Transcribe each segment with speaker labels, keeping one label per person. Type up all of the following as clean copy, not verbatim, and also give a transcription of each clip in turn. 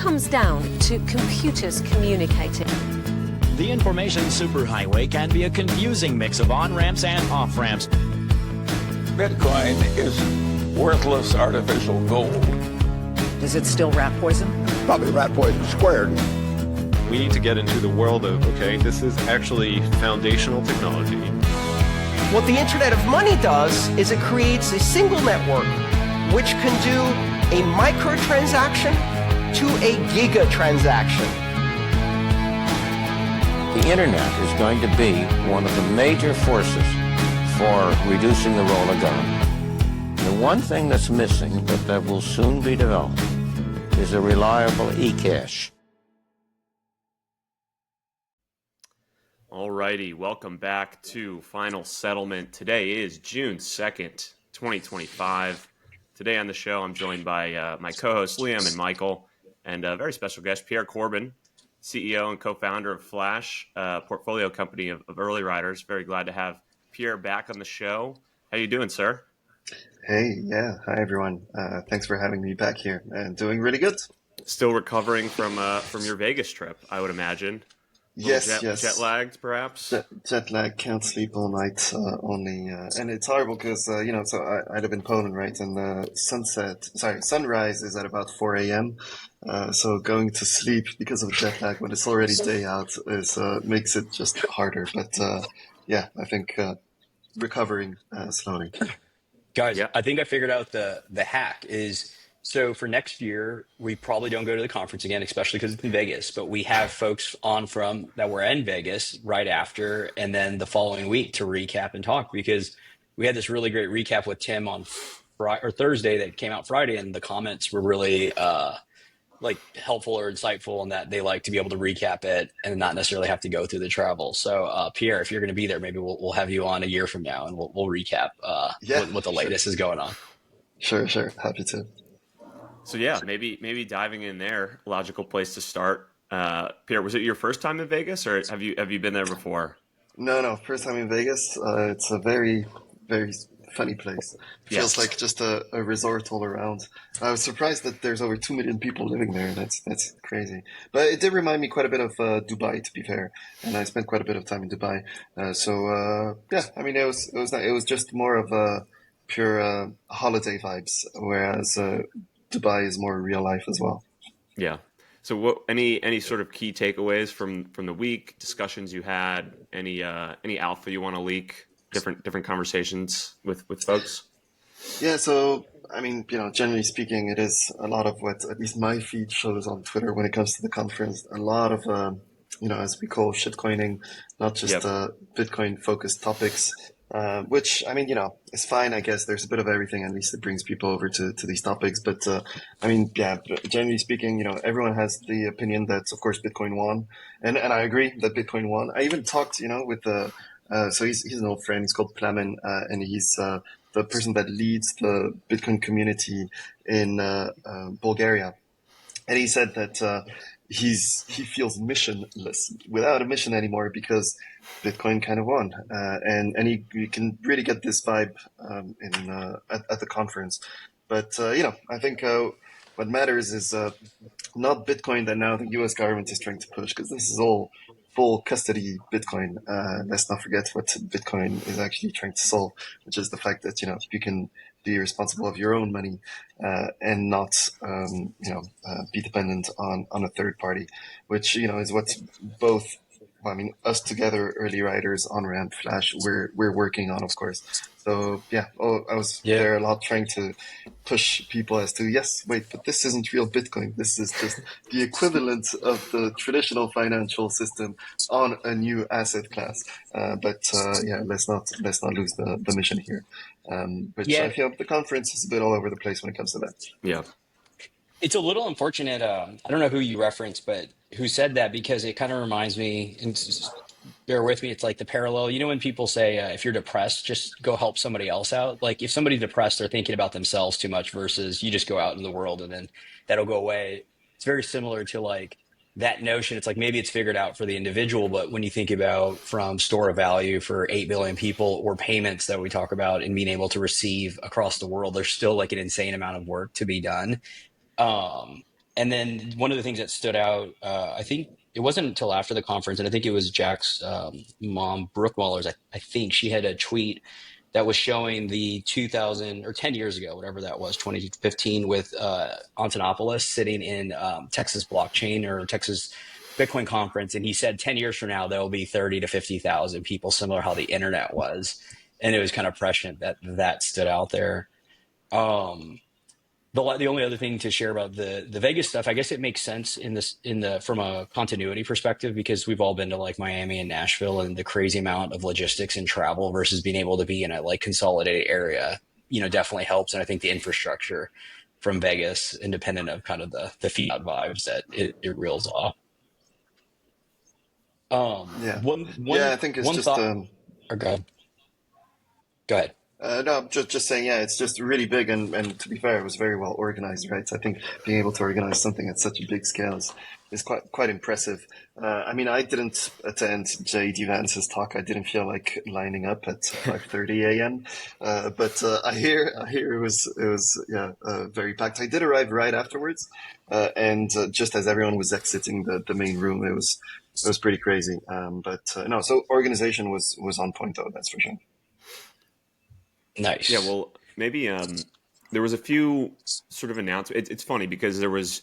Speaker 1: comes down to computers communicating.
Speaker 2: The information superhighway can be a confusing mix of on-ramps and off-ramps.
Speaker 3: Bitcoin is worthless artificial gold.
Speaker 4: Is it still rat poison?
Speaker 5: Probably rat poison squared.
Speaker 6: We need to get into the world of, okay, this is actually foundational technology.
Speaker 7: What the Internet of Money does is it creates a single network which can do a microtransaction to a gigatransaction.
Speaker 8: The Internet is going to be one of the major forces for reducing the role of government. The one thing that's missing, but that will soon be developed, is a reliable e-cash.
Speaker 6: Alrighty, welcome back to Final Settlement. Today is June 2nd, 2025. Today on the show, I'm joined by my co-hosts Liam and Michael, and a very special guest, Pierre Corbin, CEO and co-founder of Flash, portfolio company of early riders. Very glad to have Pierre back on the show. How you doing, sir?
Speaker 9: Hey, yeah. Hi, everyone. Thanks for having me back here. Doing really good.
Speaker 6: Still recovering from your Vegas trip, I would imagine.
Speaker 9: Yes.
Speaker 6: Jet lagged, perhaps?
Speaker 9: Jet lag, can't sleep all night only. And it's horrible because, so I live in Poland, right? And sunrise is at about 4 a.m. So going to sleep because of jet lag when it's already day out makes it just harder. But yeah, I think recovering slowly.
Speaker 10: Guys, yeah. I think I figured out the hack is, so for next year, we probably don't go to the conference again, especially because it's in Vegas, but we have folks on from that were in Vegas right after, and then the following week to recap and talk, because we had this really great recap with Tim on Thursday that came out Friday, and the comments were really helpful or insightful in that they like to be able to recap it and not necessarily have to go through the travel. So Pierre, if you're going to be there, maybe we'll have you on a year from now and we'll recap what the latest is going on.
Speaker 9: Sure. Happy to.
Speaker 6: So yeah, maybe diving in there, logical place to start. Pierre, was it your first time in Vegas, or have you been there before?
Speaker 9: No, first time in Vegas. It's a very, very funny place. Feels like just a resort all around. I was surprised that there's over 2 million people living there. That's crazy. But it did remind me quite a bit of Dubai, to be fair. And I spent quite a bit of time in Dubai. It was just more of a pure holiday vibes, whereas Dubai is more real life as well.
Speaker 6: Yeah. So any sort of key takeaways from the week, discussions you had, any alpha you want to leak, different conversations with folks? Yeah,
Speaker 9: so I mean, generally speaking, it is a lot of what at least my feed shows on Twitter when it comes to the conference. A lot of as we call shitcoining, not just Bitcoin focused topics. Which, I mean, is fine, I guess. There's a bit of everything, at least it brings people over to these topics. But, generally speaking, everyone has the opinion that, of course, Bitcoin won. And I agree that Bitcoin won. I even talked, with so he's an old friend. He's called Plamen, and he's the person that leads the Bitcoin community in Bulgaria. And he said that he feels missionless, without a mission anymore, because Bitcoin kind of won, and you can really get this vibe at the conference. But I think what matters is not Bitcoin that now the U.S. government is trying to push, because this is all full custody Bitcoin. Let's not forget what Bitcoin is actually trying to solve, which is the fact that you can be responsible of your own money and not be dependent on a third party, which is what both. I mean, us together, early riders, Onramp, Flash, we're working on, of course. So I was there a lot trying to push people as to, yes, wait, but this isn't real Bitcoin. This is just the equivalent of the traditional financial system on a new asset class. Let's not lose the mission here. I feel the conference is a bit all over the place when it comes to that.
Speaker 6: Yeah.
Speaker 10: It's a little unfortunate. I don't know who you referenced, but who said that, because it kind of reminds me, and bear with me, it's like the parallel. When people say, if you're depressed, just go help somebody else out. Like if somebody's depressed, they're thinking about themselves too much versus you just go out in the world and then that'll go away. It's very similar to like that notion. It's like maybe it's figured out for the individual, but when you think about from store of value for 8 billion people or payments that we talk about and being able to receive across the world, there's still like an insane amount of work to be done. And then one of the things that stood out, I think it wasn't until after the conference, and I think it was Jack's mom, Brooke Mullers. I think she had a tweet that was showing the 2000 or 10 years ago, whatever that was, 2015, with Antonopoulos sitting in Texas blockchain or Texas Bitcoin conference. And he said 10 years from now, there will be 30 to 50,000 people, similar how the internet was. And it was kind of prescient that that stood out there. The only other thing to share about the Vegas stuff, I guess it makes sense from a continuity perspective, because we've all been to like Miami and Nashville, and the crazy amount of logistics and travel versus being able to be in a like consolidated area, definitely helps. And I think the infrastructure from Vegas, independent of kind of the fiat vibes that it reels off.
Speaker 9: I think it's just
Speaker 10: or go ahead.
Speaker 9: No, just saying, it's just really big, and to be fair, it was very well organized, right? So I think being able to organize something at such a big scale is quite impressive. I mean, I didn't attend J.D. Vance's talk. I didn't feel like lining up at 5:30 a.m. But I hear it was very packed. I did arrive right afterwards, and just as everyone was exiting the main room, it was pretty crazy. No, so organization was on point though, that's for sure.
Speaker 10: Nice.
Speaker 6: Yeah, well, maybe there was a few sort of announcements. It's funny because there was,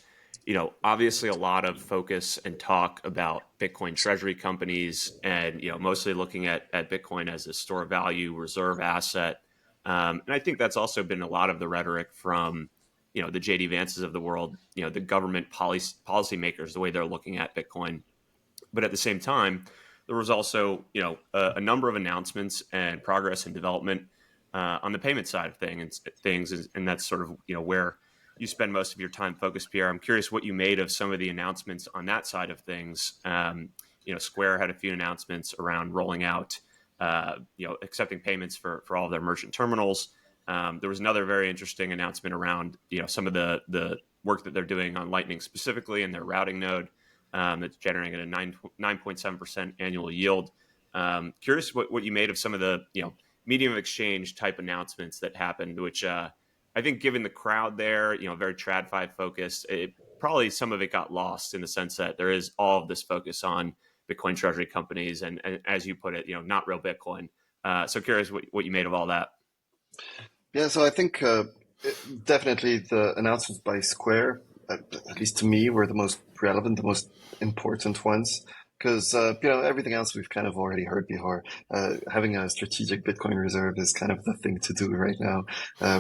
Speaker 6: obviously a lot of focus and talk about Bitcoin treasury companies and, mostly looking at Bitcoin as a store of value, reserve asset. And I think that's also been a lot of the rhetoric from, the JD Vances of the world, the government policymakers, the way they're looking at Bitcoin. But at the same time, there was also, a number of announcements and progress and development on the payment side of things, and that's sort of where you spend most of your time focused, Pierre. I'm curious what you made of some of the announcements on that side of things. Square had a few announcements around rolling out, accepting payments for all of their merchant terminals. There was another very interesting announcement around some of the work that they're doing on Lightning specifically and their routing node that's generating a 9.7% annual yield. Curious what you made of some of the medium of exchange type announcements that happened, which I think given the crowd there, very TradFi focused, probably some of it got lost in the sense that there is all of this focus on Bitcoin treasury companies and as you put it, not real Bitcoin. So curious what you made of all that.
Speaker 9: Yeah, so I think definitely the announcements by Square, at least to me, were the most relevant, the most important ones. Because, everything else we've kind of already heard before. Having a strategic Bitcoin reserve is kind of the thing to do right now,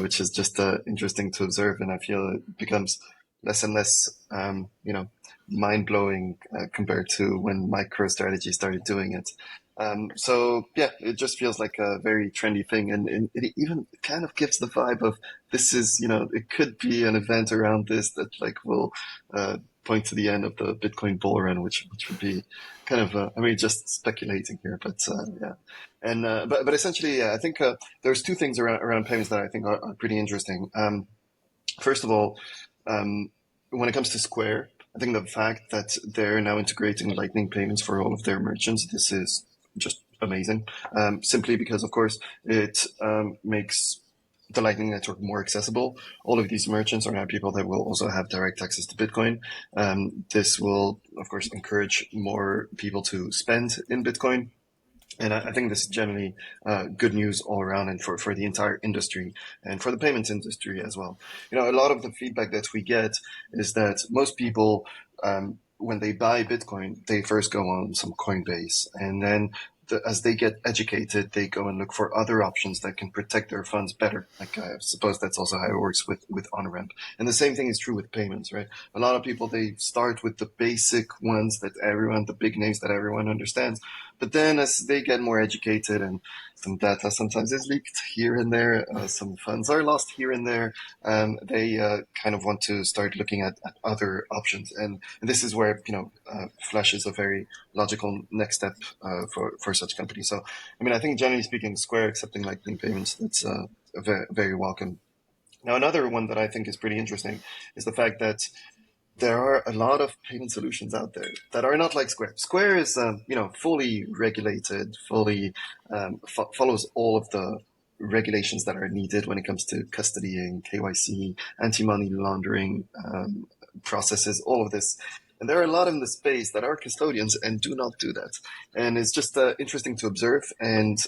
Speaker 9: which is just interesting to observe. And I feel it becomes less and less, mind-blowing compared to when MicroStrategy started doing it. It just feels like a very trendy thing. And it even kind of gives the vibe of this is, it could be an event around this that will point to the end of the Bitcoin bull run, which would be kind of, just speculating here, but yeah. And, but essentially, I think there's two things around payments that I think are pretty interesting. First of all, when it comes to Square, I think the fact that they're now integrating Lightning payments for all of their merchants, this is just amazing. Simply because, of course, it makes the Lightning Network more accessible. All of these merchants are now people that will also have direct access to Bitcoin. This will, of course, encourage more people to spend in Bitcoin. And I think this is generally good news all around and for the entire industry and for the payments industry as well. A lot of the feedback that we get is that most people, when they buy Bitcoin, they first go on some Coinbase, and then as they get educated, they go and look for other options that can protect their funds better. Like I suppose that's also how it works with Onramp. And the same thing is true with payments, right? A lot of people, they start with the basic ones that the big names that everyone understands. But then as they get more educated and some data sometimes is leaked here and there, some funds are lost here and there, they kind of want to start looking at other options. And this is where, Flash is a very logical next step for such companies. So, I think generally speaking, Square accepting Lightning payments, that's very, very welcome. Now, another one that I think is pretty interesting is the fact that there are a lot of payment solutions out there that are not like Square. Square is, fully regulated, fully follows all of the regulations that are needed when it comes to custodying, KYC, anti-money laundering, processes, all of this. And there are a lot in the space that are custodians and do not do that. And it's just interesting to observe and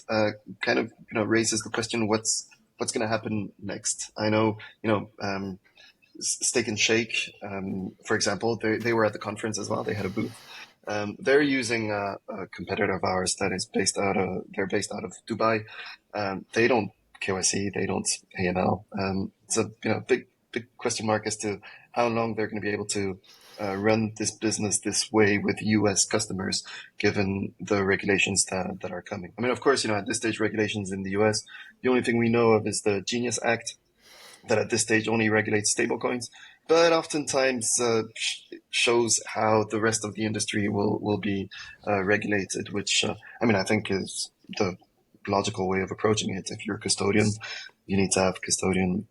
Speaker 9: kind of raises the question, what's going to happen next? I know, Steak and Shake, for example, they were at the conference as well. They had a booth. They're using a competitor of ours that is they're based out of Dubai. They don't KYC, they don't AML. It's a big question mark as to how long they're going to be able to run this business this way with US customers, given the regulations that are coming. I mean, of course, at this stage, regulations in the US, the only thing we know of is the Genius Act that at this stage only regulates stablecoins, but oftentimes shows how the rest of the industry will be regulated, which I think is the logical way of approaching it. If you're a custodian, you need to have custodian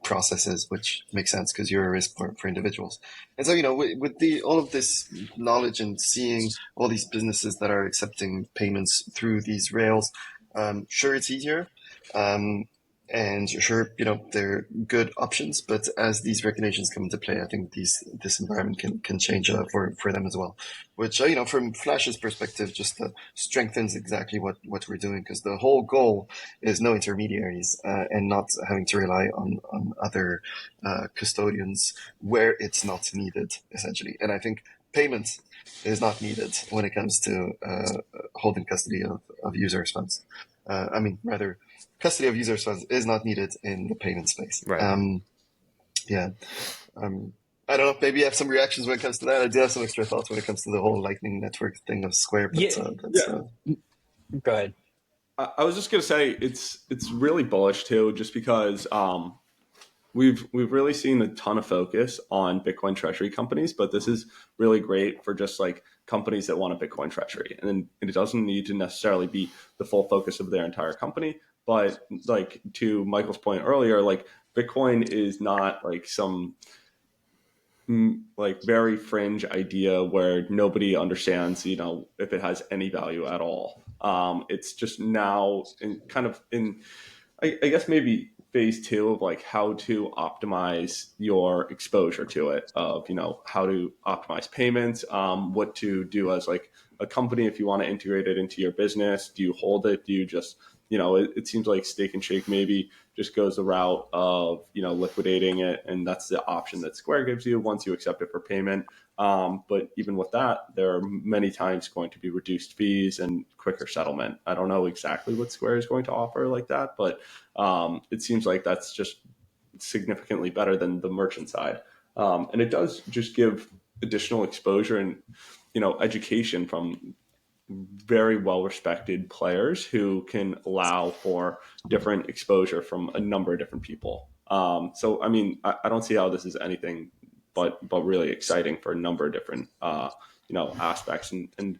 Speaker 9: processes, which makes sense because you're a risk for individuals. And so, with all of this knowledge and seeing all these businesses that are accepting payments through these rails, sure, it's easier. And sure, they're good options, but as these regulations come into play, I think this environment can change for them as well, which, from Flash's perspective, just strengthens exactly what we're doing, because the whole goal is no intermediaries and not having to rely on other custodians where it's not needed, essentially. And I think payment is not needed when it comes to holding custody of users' funds. Rather, custody of users' funds is not needed in the payment space.
Speaker 6: Right.
Speaker 9: I don't know. Maybe you have some reactions when it comes to that. I do have some extra thoughts when it comes to the whole Lightning Network thing of Square. But,
Speaker 10: Go ahead.
Speaker 11: I was just gonna say it's really bullish too, just because we've really seen a ton of focus on Bitcoin treasury companies, but this is really great for just like companies that want a Bitcoin treasury, and it doesn't need to necessarily be the full focus of their entire company. But like to Michael's point earlier, like Bitcoin is not like some like very fringe idea where nobody understands, if it has any value at all. It's just now I guess maybe phase 2 of like how to optimize your exposure to it, of how to optimize payments, what to do as like a company if you want to integrate it into your business. Do you hold it? Do you just it seems like Steak and Shake maybe just goes the route of liquidating it, and that's the option that Square gives you once you accept it for payment. But even with that, there are many times going to be reduced fees and quicker settlement. I don't know exactly what Square is going to offer like that, but it seems like that's just significantly better than the merchant side. And it does just give additional exposure and education from very well-respected players who can allow for different exposure from a number of different people. So, I don't see how this is anything but really exciting for a number of different, aspects. And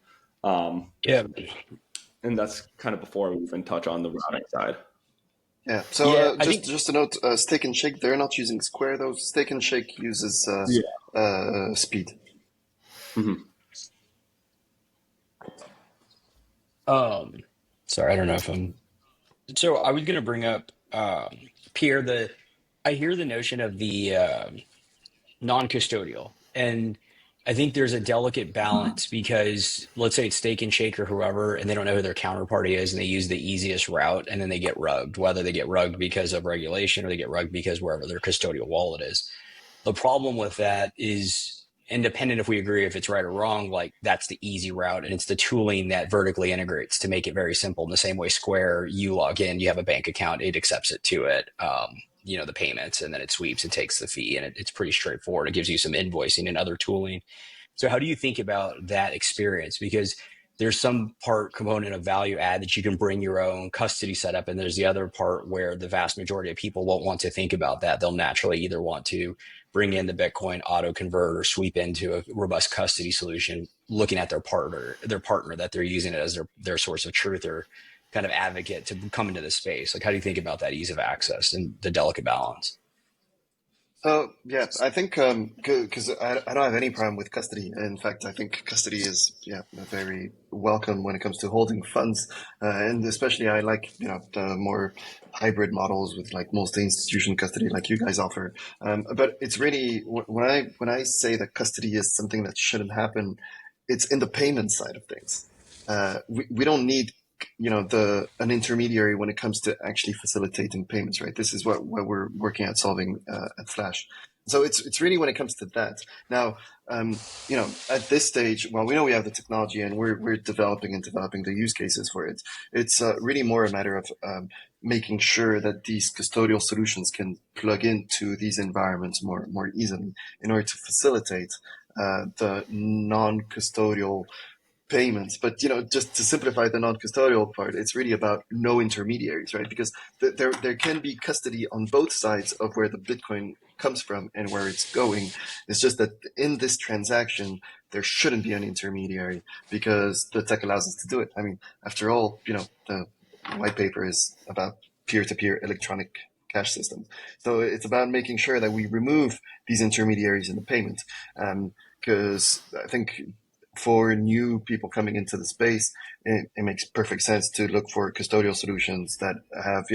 Speaker 11: that's kind of before we even touch on the routing side.
Speaker 9: Yeah. So just a note, Steak and Shake, they're not using Square though. Steak and Shake uses Speed.
Speaker 11: Mm-hmm.
Speaker 10: Sorry, I don't know if I'm. So I was going to bring up Pierre. I hear the notion of the non-custodial, and I think there's a delicate balance because let's say it's Steak and Shake or whoever, and they don't know who their counterparty is, and they use the easiest route, and then they get rugged. Whether they get rugged because of regulation or they get rugged because wherever their custodial wallet is. The problem with that is, independent if we agree if it's right or wrong, like that's the easy route, and it's the tooling that vertically integrates to make it very simple. In the same way Square, you log in, you have a bank account, it accepts it to it, the payments, and then it sweeps and takes the fee, and it's pretty straightforward. It gives you some invoicing and other tooling. So how do you think about that experience? Because there's some part component of value add that you can bring your own custody setup, and there's the other part where the vast majority of people won't want to think about that. They'll naturally either want to bring in the Bitcoin, auto convert, or sweep into a robust custody solution, looking at their partner that they're using it as their source of truth or kind of advocate to come into the space. Like, how do you think about that ease of access and the delicate balance?
Speaker 9: Yeah, I think because I don't have any problem with custody. In fact, I think custody is very welcome when it comes to holding funds, and especially I like the more hybrid models with like multi-institution custody like you guys offer. But it's really when I say that custody is something that shouldn't happen, it's in the payment side of things. We don't need an intermediary when it comes to actually facilitating payments, right? This is what we're working at solving at Slash. So it's really when it comes to that. Now, at this stage, well, we know we have the technology and we're developing the use cases for it. It's really more a matter of making sure that these custodial solutions can plug into these environments more easily in order to facilitate the non-custodial payments. But just to simplify the non-custodial part, it's really about no intermediaries, right? Because there can be custody on both sides of where the Bitcoin comes from and where it's going. It's just that in this transaction there shouldn't be an intermediary because the tech allows us to do it. I mean, after all, the white paper is about peer-to-peer electronic cash system. So it's about making sure that we remove these intermediaries in the payment. Because I think for new people coming into the space, it makes perfect sense to look for custodial solutions that have,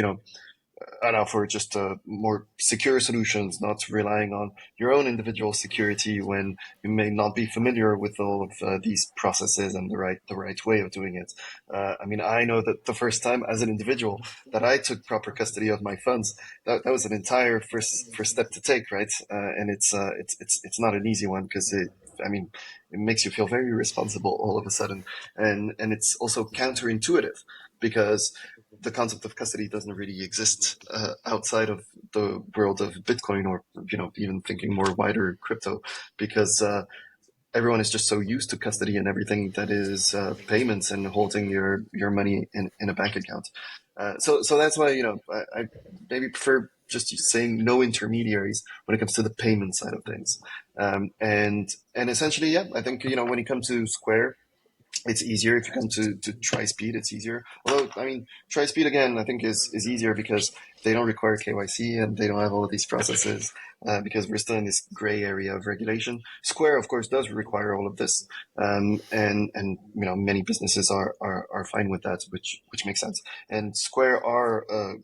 Speaker 9: for just more secure solutions, not relying on your own individual security when you may not be familiar with all of these processes and the right way of doing it. I know that the first time as an individual that I took proper custody of my funds, that was an entire first step to take, right? And it's not an easy one because it makes you feel very responsible all of a sudden. And it's also counterintuitive because the concept of custody doesn't really exist outside of the world of Bitcoin or, even thinking more wider crypto, because everyone is just so used to custody and everything that is payments and holding your money in a bank account. So that's why, I maybe prefer just saying no intermediaries when it comes to the payment side of things. And essentially, I think, when it comes to Square, it's easier. If you come to TriSpeed, it's easier. Although, TriSpeed, again, I think is easier because they don't require KYC and they don't have all of these processes because we're still in this gray area of regulation. Square, of course, does require all of this. And many businesses are fine with that, which makes sense. And Square are a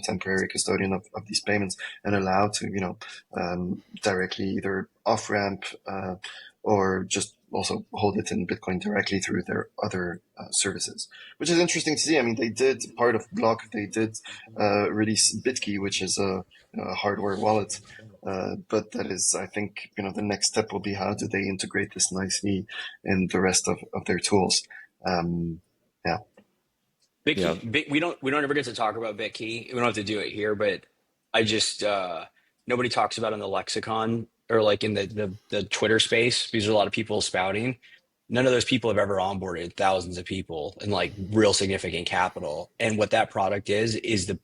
Speaker 9: temporary custodian of these payments and allowed to, directly either off-ramp or just also hold it in Bitcoin directly through their other services, which is interesting to see. They did part of Block. They did release BitKey, which is a hardware wallet. But that is, I think, the next step will be how do they integrate this nicely in the rest of their tools.
Speaker 10: BitKey, we don't ever get to talk about BitKey. We don't have to do it here, but I just nobody talks about it in the lexicon or like in the Twitter space because there's a lot of people spouting. None of those people have ever onboarded thousands of people and like real significant capital. And what that product is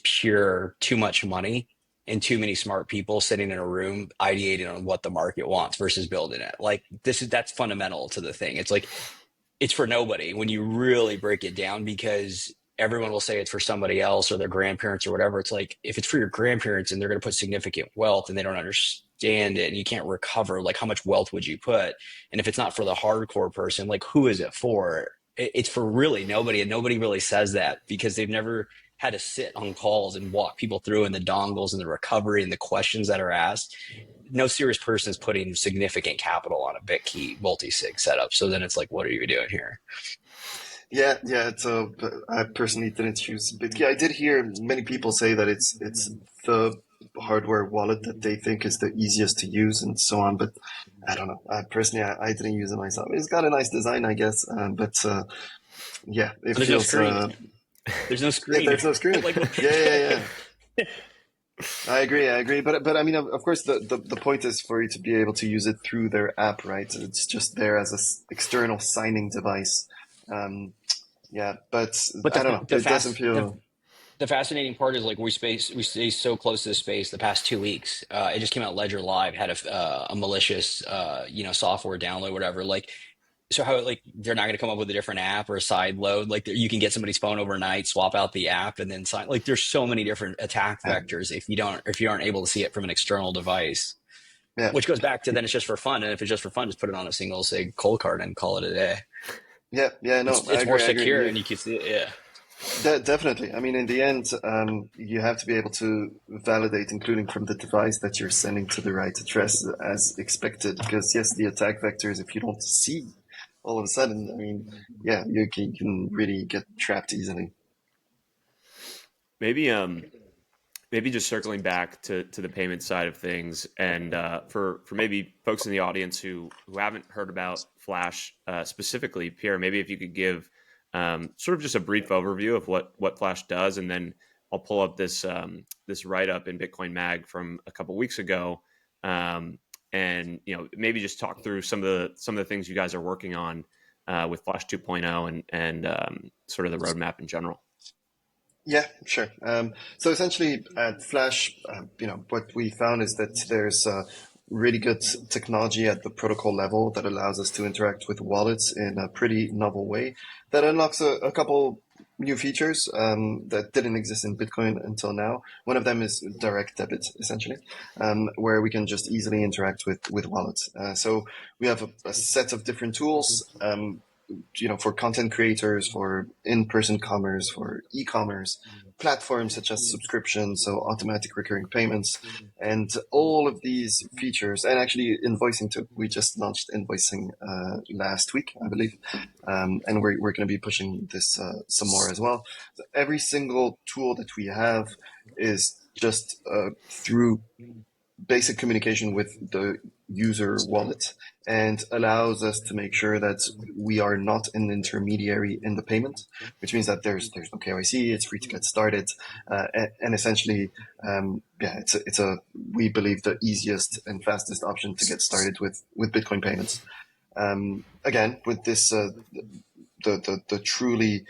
Speaker 10: pure too much money and too many smart people sitting in a room ideating on what the market wants versus building it. Like that's fundamental to the thing. It's like it's for nobody when you really break it down because everyone will say it's for somebody else or their grandparents or whatever. It's like if it's for your grandparents and they're going to put significant wealth and they don't understand it and you can't recover, like how much wealth would you put? And if it's not for the hardcore person, like who is it for? It's for really nobody. And nobody really says that because they've never had to sit on calls and walk people through and the dongles and the recovery and the questions that are asked. No serious person is putting significant capital on a BitKey multi-sig setup. So then it's like, what are you doing here?
Speaker 9: Yeah. So I personally didn't use BitKey. I did hear many people say that it's the hardware wallet that they think is the easiest to use and so on. But I don't know. Personally, I didn't use it myself. It's got a nice design, I guess. But it
Speaker 10: there's
Speaker 9: feels.
Speaker 10: No screen. There's no screen.
Speaker 9: Yeah, there's no screen. Yeah. I agree. But of course, the point is for you to be able to use it through their app, right? It's just there as an external signing device. But I don't know. It doesn't feel.
Speaker 10: The fascinating part is like we stay so close to the space. The past 2 weeks, it just came out. Ledger Live had a malicious, software download, whatever. Like So how like they're not going to come up with a different app or a side load? Like you can get somebody's phone overnight, swap out the app, and then sign. Like there's so many different attack vectors if you aren't able to see it from an external device.
Speaker 9: Yeah.
Speaker 10: Which goes back to then it's just for fun, and if it's just for fun, just put it on a single say cold card and call it a day.
Speaker 9: Yeah, no,
Speaker 10: it's more secure, and you can see it. Yeah.
Speaker 9: Definitely. I mean, in the end, you have to be able to validate, including from the device, that you're sending to the right address as expected. Because yes, the attack vectors, if you don't see all of a sudden, I mean, yeah, you can really get trapped easily.
Speaker 6: Maybe just circling back to the payment side of things, and for maybe folks in the audience who haven't heard about Flash specifically, Pierre, maybe if you could give sort of just a brief overview of what Flash does, and then I'll pull up this this write up in Bitcoin Mag from a couple weeks ago, and maybe just talk through some of the things you guys are working on with Flash 2.0 and sort of the roadmap in general.
Speaker 9: Yeah, sure. So essentially at Flash, what we found is that there's really good technology at the protocol level that allows us to interact with wallets in a pretty novel way that unlocks a couple new features that didn't exist in Bitcoin until now. One of them is direct debit, essentially, where we can just easily interact with wallets. So we have a set of different tools, for content creators, for in-person commerce, for e-commerce, platforms such as subscriptions, so automatic recurring payments, and all of these features, and actually invoicing too. We just launched invoicing last week, I believe, and we're going to be pushing this some more as well. So every single tool that we have is just through basic communication with the user wallet, and allows us to make sure that we are not an intermediary in the payment, which means that there's no KYC, it's free to get started, and essentially, it's we believe the easiest and fastest option to get started with Bitcoin payments. Again, with this, the truly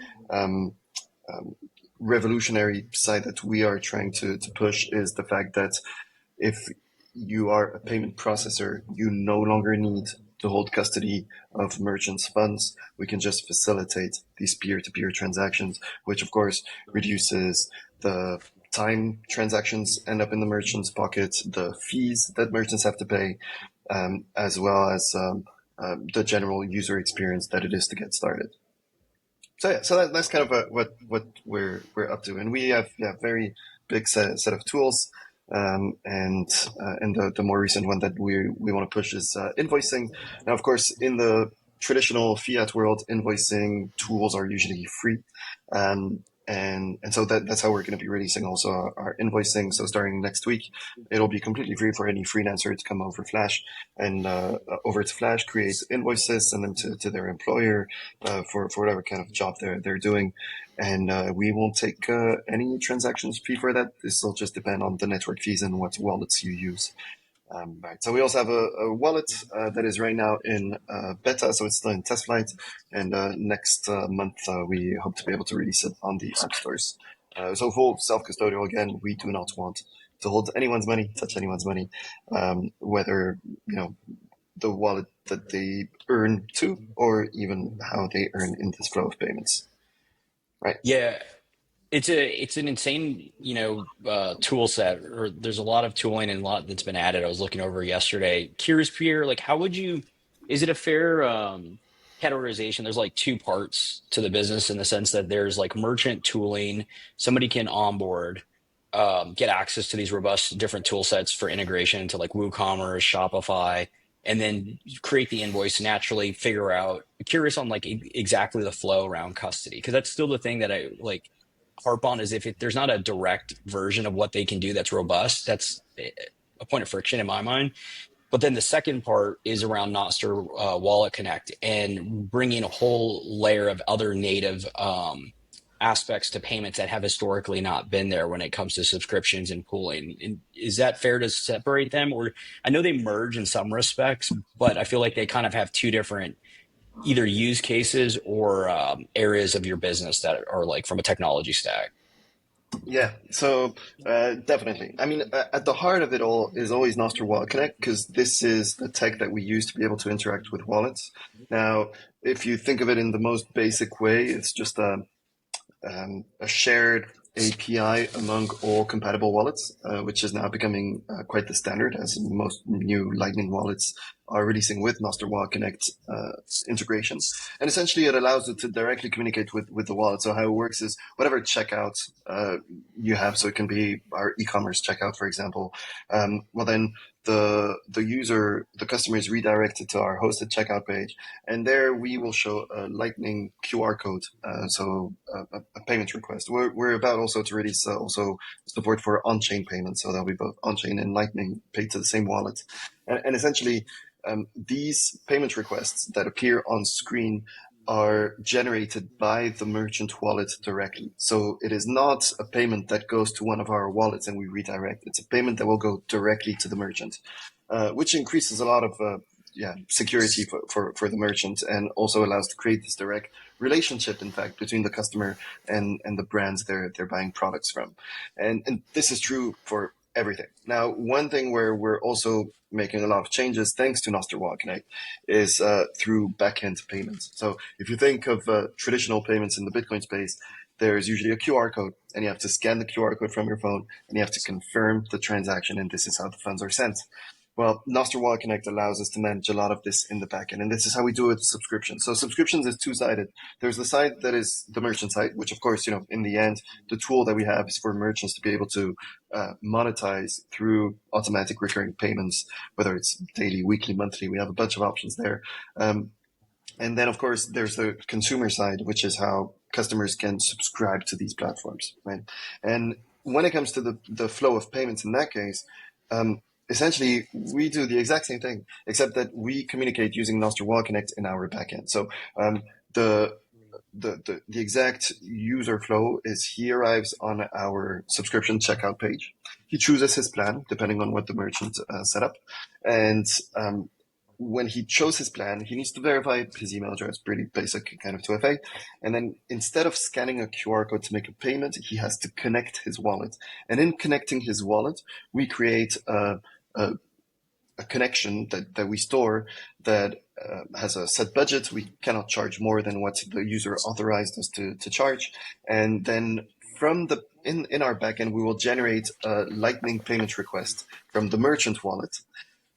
Speaker 9: revolutionary side that we are trying to push is the fact that if you are a payment processor, you no longer need to hold custody of merchants' funds. We can just facilitate these peer-to-peer transactions, which of course reduces the time transactions end up in the merchant's pocket, the fees that merchants have to pay, as well as the general user experience that it is to get started. So that's kind of what we're up to, and we have very big set of tools. And the more recent one that we want to push is invoicing. Now, of course, in the traditional fiat world, invoicing tools are usually free. And so that's how we're going to be releasing also our invoicing. So starting next week, it'll be completely free for any freelancer to come over Flash and over to Flash, create invoices, send them to their employer for whatever kind of job they're doing. And we won't take any transactions fee for that. This will just depend on the network fees and what wallets you use. Right. So we also have a wallet that is right now in beta, so it's still in test flight. And next month, we hope to be able to release it on the app stores. So full self-custodial, again, we do not want to hold anyone's money, touch anyone's money, whether, the wallet that they earn to, or even how they earn in this flow of payments. Right.
Speaker 10: Yeah. It's an insane, tool set, or there's a lot of tooling and a lot that's been added. I was looking over yesterday. Curious, Pierre, like is it a fair categorization? There's like two parts to the business in the sense that there's like merchant tooling. Somebody can onboard, get access to these robust different tool sets for integration into like WooCommerce, Shopify, and then create the invoice, naturally figure out. Curious on like exactly the flow around custody, because that's still the thing that I like harp on, is if there's not a direct version of what they can do that's robust, that's a point of friction in my mind. But then the second part is around Nostr Wallet Connect and bringing a whole layer of other native aspects to payments that have historically not been there when it comes to subscriptions and pooling. And is that fair to separate them? Or I know they merge in some respects, but I feel like they kind of have two different either use cases or areas of your business that are like from a technology stack.
Speaker 9: Yeah, so definitely. I mean, at the heart of it all is always Nostr Wallet Connect because this is the tech that we use to be able to interact with wallets. Now, if you think of it in the most basic way, it's just a shared API among all compatible wallets, which is now becoming quite the standard as most new Lightning wallets are releasing with Nostr Wallet Connect integration. And essentially it allows it to directly communicate with the wallet. So how it works is whatever checkout you have, so it can be our e-commerce checkout, for example, well then the customer is redirected to our hosted checkout page, and there we will show a Lightning QR code, so a payment request. We're about also to release also support for on-chain payments, so that'll be both on-chain and Lightning paid to the same wallet, and essentially these payment requests that appear on screen are generated by the merchant wallet directly. So it is not a payment that goes to one of our wallets and we redirect. It's a payment that will go directly to the merchant, which increases a lot of security for the merchant and also allows to create this direct relationship, in fact, between the customer and the brands they're buying products from. And this is true for everything. Now, one thing where we're also making a lot of changes thanks to Nostr Wallet Connect is through backend payments. So if you think of traditional payments in the Bitcoin space, there's usually a QR code and you have to scan the QR code from your phone and you have to confirm the transaction, and this is how the funds are sent. Well, Nostr Wallet Connect allows us to manage a lot of this in the backend, and this is how we do it with subscriptions. So subscriptions is two-sided. There's the side that is the merchant side, which of course, in the end, the tool that we have is for merchants to be able to monetize through automatic recurring payments, whether it's daily, weekly, monthly. We have a bunch of options there. And then, of course, there's the consumer side, which is how customers can subscribe to these platforms, right? And when it comes to the flow of payments in that case, essentially, we do the exact same thing, except that we communicate using Nostr Wallet Connect in our backend. So the exact user flow is he arrives on our subscription checkout page. He chooses his plan, depending on what the merchant set up. And when he chose his plan, he needs to verify his email address, pretty basic kind of 2FA. And then instead of scanning a QR code to make a payment, he has to connect his wallet. And in connecting his wallet, we create a connection that we store that has a set budget. We cannot charge more than what the user authorized us to charge. And then from in our backend, we will generate a Lightning payment request from the merchant wallet.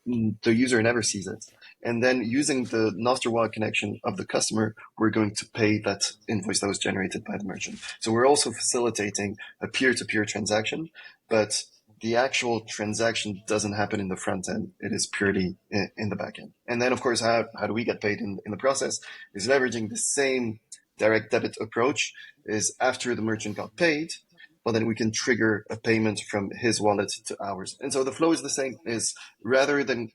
Speaker 9: The user never sees it. And then using the Nostr Wallet connection of the customer, we're going to pay that invoice that was generated by the merchant. So we're also facilitating a peer-to-peer transaction, but the actual transaction doesn't happen in the front end. It is purely in the back end. And then, of course, how do we get paid in the process is leveraging the same direct debit approach. Is after the merchant got paid, well, then we can trigger a payment from his wallet to ours. And so the flow is the same, is rather than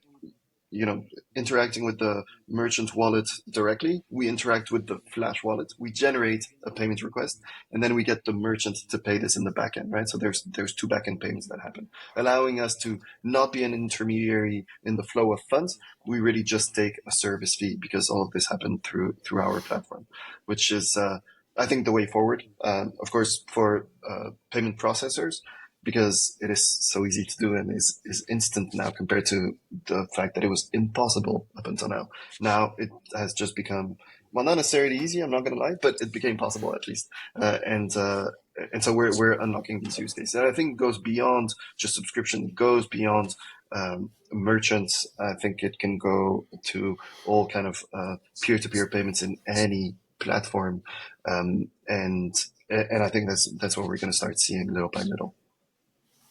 Speaker 9: interacting with the merchant wallet directly, we interact with the Flash wallet. We generate a payment request, and then we get the merchant to pay this in the backend, right? So there's two backend payments that happen, allowing us to not be an intermediary in the flow of funds. We really just take a service fee because all of this happened through our platform, which is, I think, the way forward. Of course, for payment processors, because it is so easy to do and is instant now compared to the fact that it was impossible up until now. Now it has just become, well, not necessarily easy, I'm not going to lie, but it became possible at least. And so we're unlocking these use cases. And I think it goes beyond just subscription, it goes beyond merchants. I think it can go to all kind of peer-to-peer payments in any platform. And I think that's what we're going to start seeing little by little.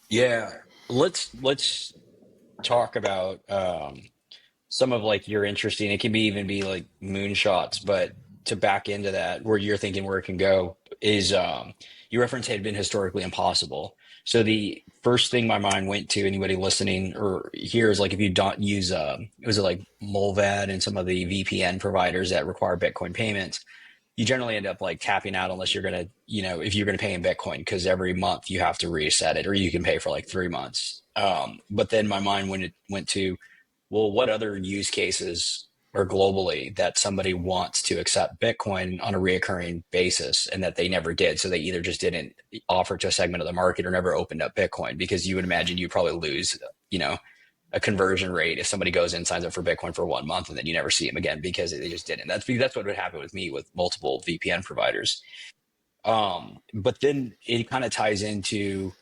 Speaker 10: Yeah, let's talk about some of like your interesting. It can be even be like moonshots, but to back into that, where you're thinking where it can go is you reference had been historically impossible. So the first thing my mind went to anybody listening or here is like if you don't use was it like Molvad and some of the VPN providers that require Bitcoin payments, you generally end up like tapping out unless you're going to, if you're going to pay in Bitcoin, because every month you have to reset it or you can pay for like 3 months. But then my mind went to, well, what other use cases or globally that somebody wants to accept Bitcoin on a reoccurring basis and that they never did. So they either just didn't offer to a segment of the market or never opened up Bitcoin, because you would imagine you probably lose, a conversion rate if somebody goes in, signs up for Bitcoin for 1 month, and then you never see them again because they just didn't. That's what would happen with me with multiple VPN providers. But then it kind of ties into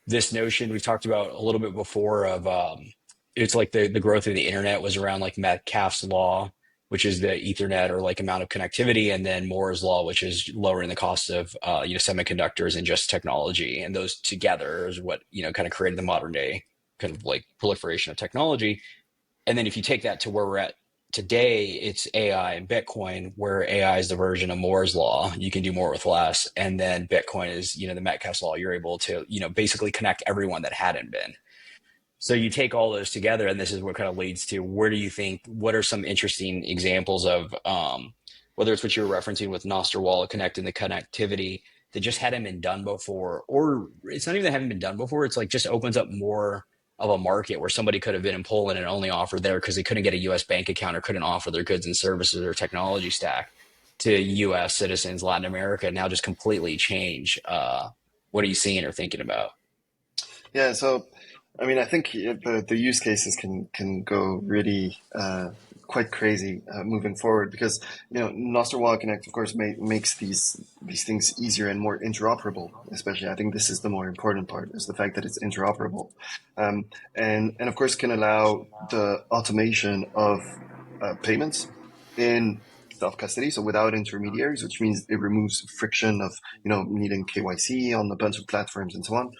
Speaker 10: this notion we've talked about a little bit before of it's like the growth of the internet was around like Metcalfe's law, which is the Ethernet or like amount of connectivity, and then Moore's law, which is lowering the cost of semiconductors and just technology. And those together is what kind of created the modern day kind of like proliferation of technology. And then if you take that to where we're at today, it's AI and Bitcoin, where AI is the version of Moore's law. You can do more with less. And then Bitcoin is, the Metcalfe's law. You're able to, basically connect everyone that hadn't been. So you take all those together, and this is what kind of leads to where do you think, what are some interesting examples of, whether it's what you were referencing with Nostr Wallet connecting the connectivity that just hadn't been done before, or it's not even that haven't been done before. It's like just opens up more of a market where somebody could have been in Poland and only offered there because they couldn't get a U.S. bank account or couldn't offer their goods and services or technology stack to U.S. citizens, Latin America, now just completely change. What are you seeing or thinking about?
Speaker 9: Yeah, so I think the use cases can go really quite crazy moving forward, because Nostr Wallet Connect, of course, makes these things easier and more interoperable. Especially, I think this is the more important part, is the fact that it's interoperable, and of course can allow the automation of payments in self-custody, so without intermediaries, which means it removes friction of needing KYC on a bunch of platforms and so on.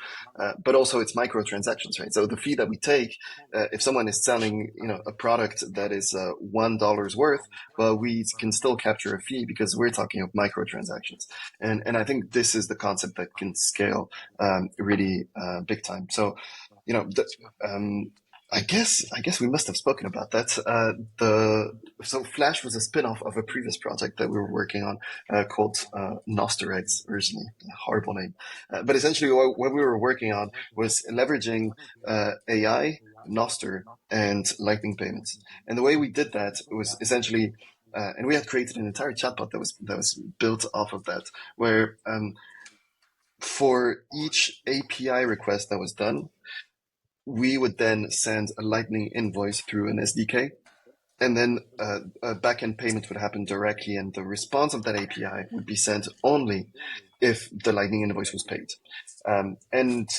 Speaker 9: But also it's microtransactions, right? So the fee that we take, if someone is selling a product that is $1 worth, well, we can still capture a fee because we're talking of microtransactions, and I think this is the concept that can scale really big time. So I guess we must have spoken about that. So Flash was a spin-off of a previous project that we were working on called Nostr Eggs originally. A horrible name. But essentially what we were working on was leveraging AI, Nostr, and Lightning payments. And the way we did that was essentially, and we had created an entire chatbot that was built off of that, where for each API request that was done, we would then send a Lightning invoice through an SDK, and then a backend payment would happen directly, and the response of that API would be sent only if the Lightning invoice was paid. And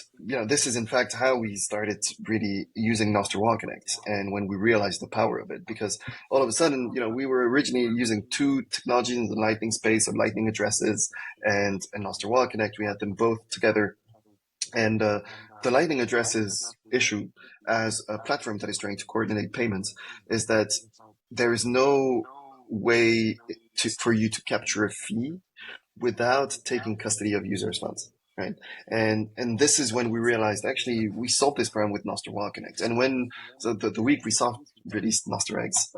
Speaker 9: this is in fact how we started really using Nostr Wallet Connect, and when we realized the power of it, because all of a sudden, we were originally using two technologies in the Lightning space of Lightning addresses and Nostr Wallet Connect. We had them both together. And the Lightning addresses issue as a platform that is trying to coordinate payments is that there is no way for you to capture a fee without taking custody of users' funds, right? And this is when we realized actually we solved this problem with Nostr Wallet Connect. And when the week we released Nostr Eggs,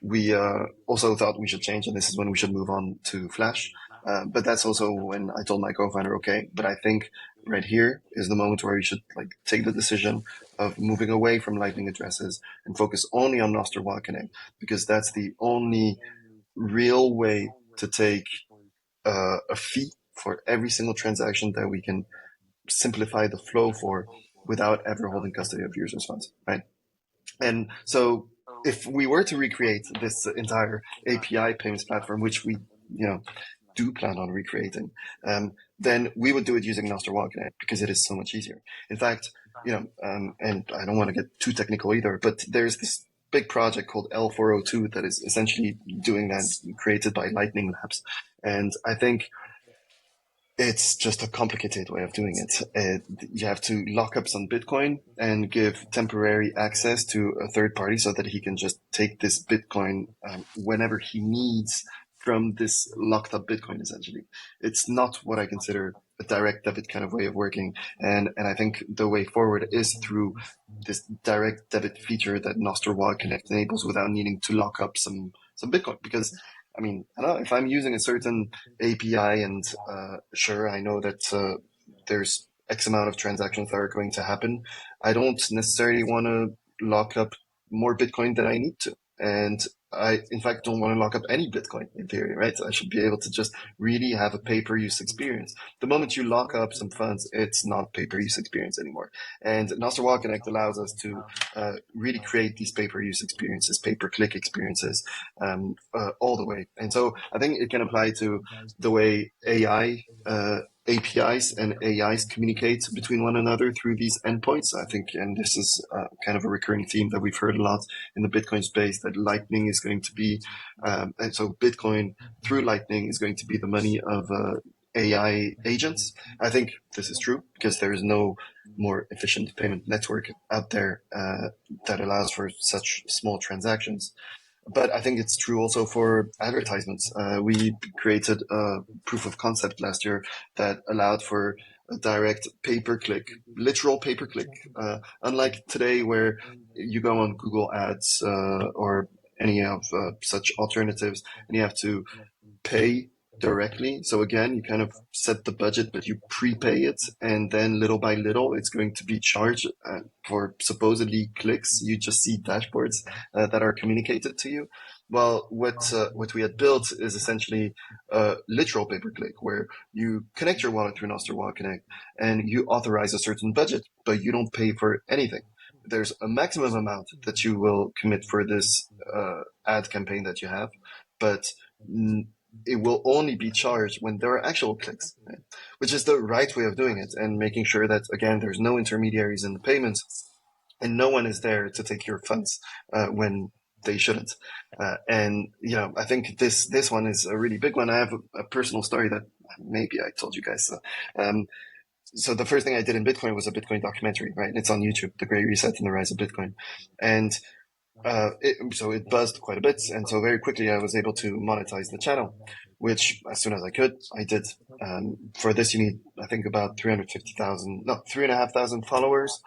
Speaker 9: we also thought we should change, and this is when we should move on to Flash. But that's also when I told my co-founder, okay, but I think right here is the moment where you should take the decision of moving away from Lightning addresses and focus only on Nostr Wallet Connect, because that's the only real way to take a fee for every single transaction that we can simplify the flow for without ever holding custody of users' funds, right? And so if we were to recreate this entire API payments platform, which we do plan on recreating, then we would do it using Nostr Wallet Connect because it is so much easier. In fact, and I don't want to get too technical either, but there's this big project called L402 that is essentially doing that, created by Lightning Labs. And I think it's just a complicated way of doing it. You have to lock up some Bitcoin and give temporary access to a third party so that he can just take this Bitcoin whenever he needs from this locked up Bitcoin, essentially. It's not what I consider a direct debit kind of way of working. And I think the way forward is through this direct debit feature that Nostr Wallet Connect enables without needing to lock up some Bitcoin. Because, I don't know, if I'm using a certain API and sure, I know that there's X amount of transactions that are going to happen, I don't necessarily want to lock up more Bitcoin than I need to, And I, in fact, don't want to lock up any Bitcoin in theory, right? I should be able to just really have a pay-per-use experience. The moment you lock up some funds, it's not pay-per-use experience anymore. And Nostr Wallet Connect allows us to really create these pay-per-use experiences, pay-per-click experiences, all the way. And so I think it can apply to the way AI APIs and AIs communicate between one another through these endpoints. I think, and this is kind of a recurring theme that we've heard a lot in the Bitcoin space, that Lightning is going to be, and so Bitcoin through Lightning is going to be the money of AI agents. I think this is true because there is no more efficient payment network out there that allows for such small transactions. But I think it's true also for advertisements. We created a proof of concept last year that allowed for a direct pay-per-click, literal pay-per-click. Unlike today where you go on Google Ads or any of such alternatives and you have to pay directly. So again, you kind of set the budget, but you prepay it, and then little by little, it's going to be charged for supposedly clicks. You just see dashboards that are communicated to you. Well, what we had built is essentially a literal pay-per-click, where you connect your wallet through Nostr Wallet Connect, and you authorize a certain budget, but you don't pay for anything. There's a maximum amount that you will commit for this ad campaign that you have, but it will only be charged when there are actual clicks, right? Which is the right way of doing it, and making sure that, again, there's no intermediaries in the payments and no one is there to take your funds when they shouldn't. And, you know, I think this one is a really big one. I have a personal story that maybe I told you guys. So the first thing I did in Bitcoin was a Bitcoin documentary, right? It's on YouTube, The Great Reset and the Rise of Bitcoin. And so it buzzed quite a bit, and so very quickly I was able to monetize the channel, which as soon as I could, I did. For this, you need, I think, about 3,500 followers,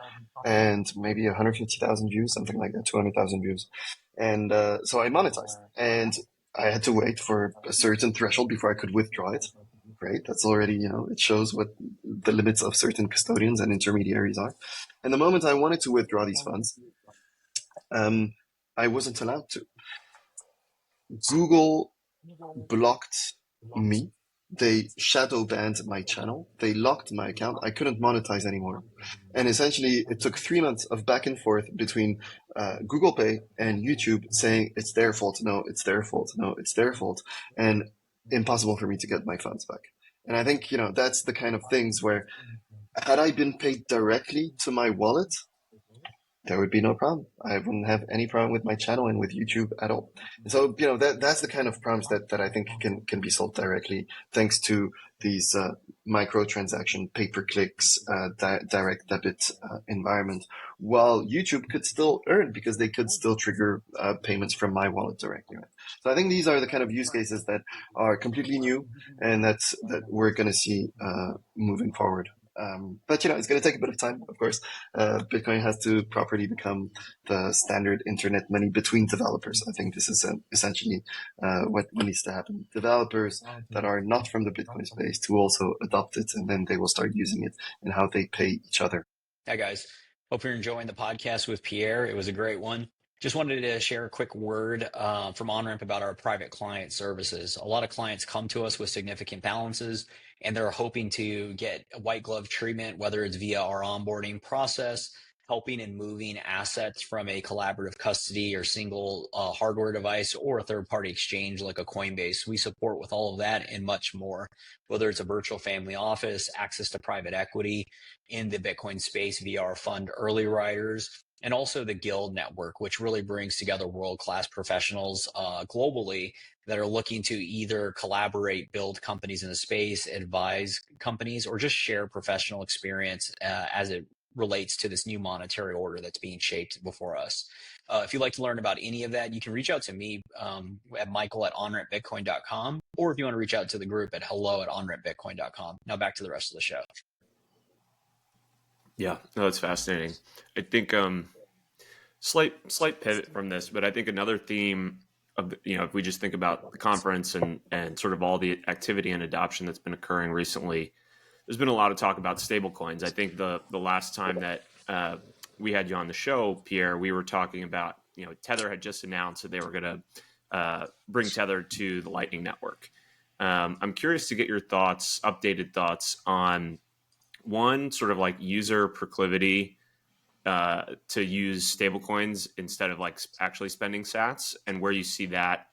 Speaker 9: and maybe 150,000 views, something like that, 200,000 views. And so I monetized, and I had to wait for a certain threshold before I could withdraw it. Right, that's already, you know, it shows what the limits of certain custodians and intermediaries are. And the moment I wanted to withdraw these funds, I wasn't allowed to. Google blocked me. They shadow banned my channel. They locked my account. I couldn't monetize anymore. And essentially, it took 3 months of back and forth between Google Pay and YouTube saying it's their fault. No, it's their fault. No, it's their fault. And impossible for me to get my funds back. And I think, you know, that's the kind of things where had I been paid directly to my wallet, there would be no problem. I wouldn't have any problem with my channel and with YouTube at all. And so, you know, that's the kind of problems that I think can be solved directly thanks to these microtransaction, pay-per-clicks, direct debit environment, while YouTube could still earn because they could still trigger payments from my wallet directly. Right? So I think these are the kind of use cases that are completely new and that we're going to see moving forward. But, you know, it's going to take a bit of time, of course. Bitcoin has to properly become the standard internet money between developers. I think this is essentially what needs to happen. Developers that are not from the Bitcoin space to also adopt it, and then they will start using it in how they pay each other.
Speaker 10: Hi, guys. Hope you're enjoying the podcast with Pierre. It was a great one. Just wanted to share a quick word from Onramp about our private client services. A lot of clients come to us with significant balances, and they're hoping to get a white glove treatment, whether it's via our onboarding process, helping and moving assets from a collaborative custody or single hardware device or a third-party exchange like a Coinbase. We support with all of that and much more, whether it's a virtual family office, access to private equity in the Bitcoin space via our fund Early Riders, and also the Guild Network, which really brings together world-class professionals globally that are looking to either collaborate, build companies in the space, advise companies, or just share professional experience as it relates to this new monetary order that's being shaped before us. If you'd like to learn about any of that, you can reach out to me at michael@onrampbitcoin.com, or if you want to reach out to the group at hello@onrampbitcoin.com. Now back to the rest of the show.
Speaker 6: Yeah, no, that's fascinating. I think slight pivot from this, but I think another theme of, you know, if we just think about the conference and sort of all the activity and adoption that's been occurring recently, there's been a lot of talk about stablecoins. I think the last time that we had you on the show, Pierre, we were talking about Tether had just announced that they were going to bring Tether to the Lightning Network. I'm curious to get your thoughts, updated thoughts on one, sort of like user proclivity to use stablecoins instead of like actually spending sats, and where you see that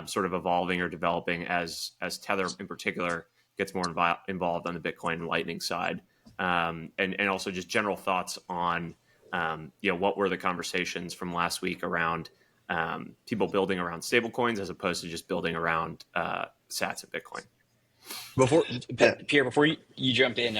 Speaker 6: sort of evolving or developing as Tether in particular gets more involved on the Bitcoin and Lightning side, and also just general thoughts on what were the conversations from last week around people building around stablecoins as opposed to just building around sats of Bitcoin.
Speaker 10: Pierre, before you jump in,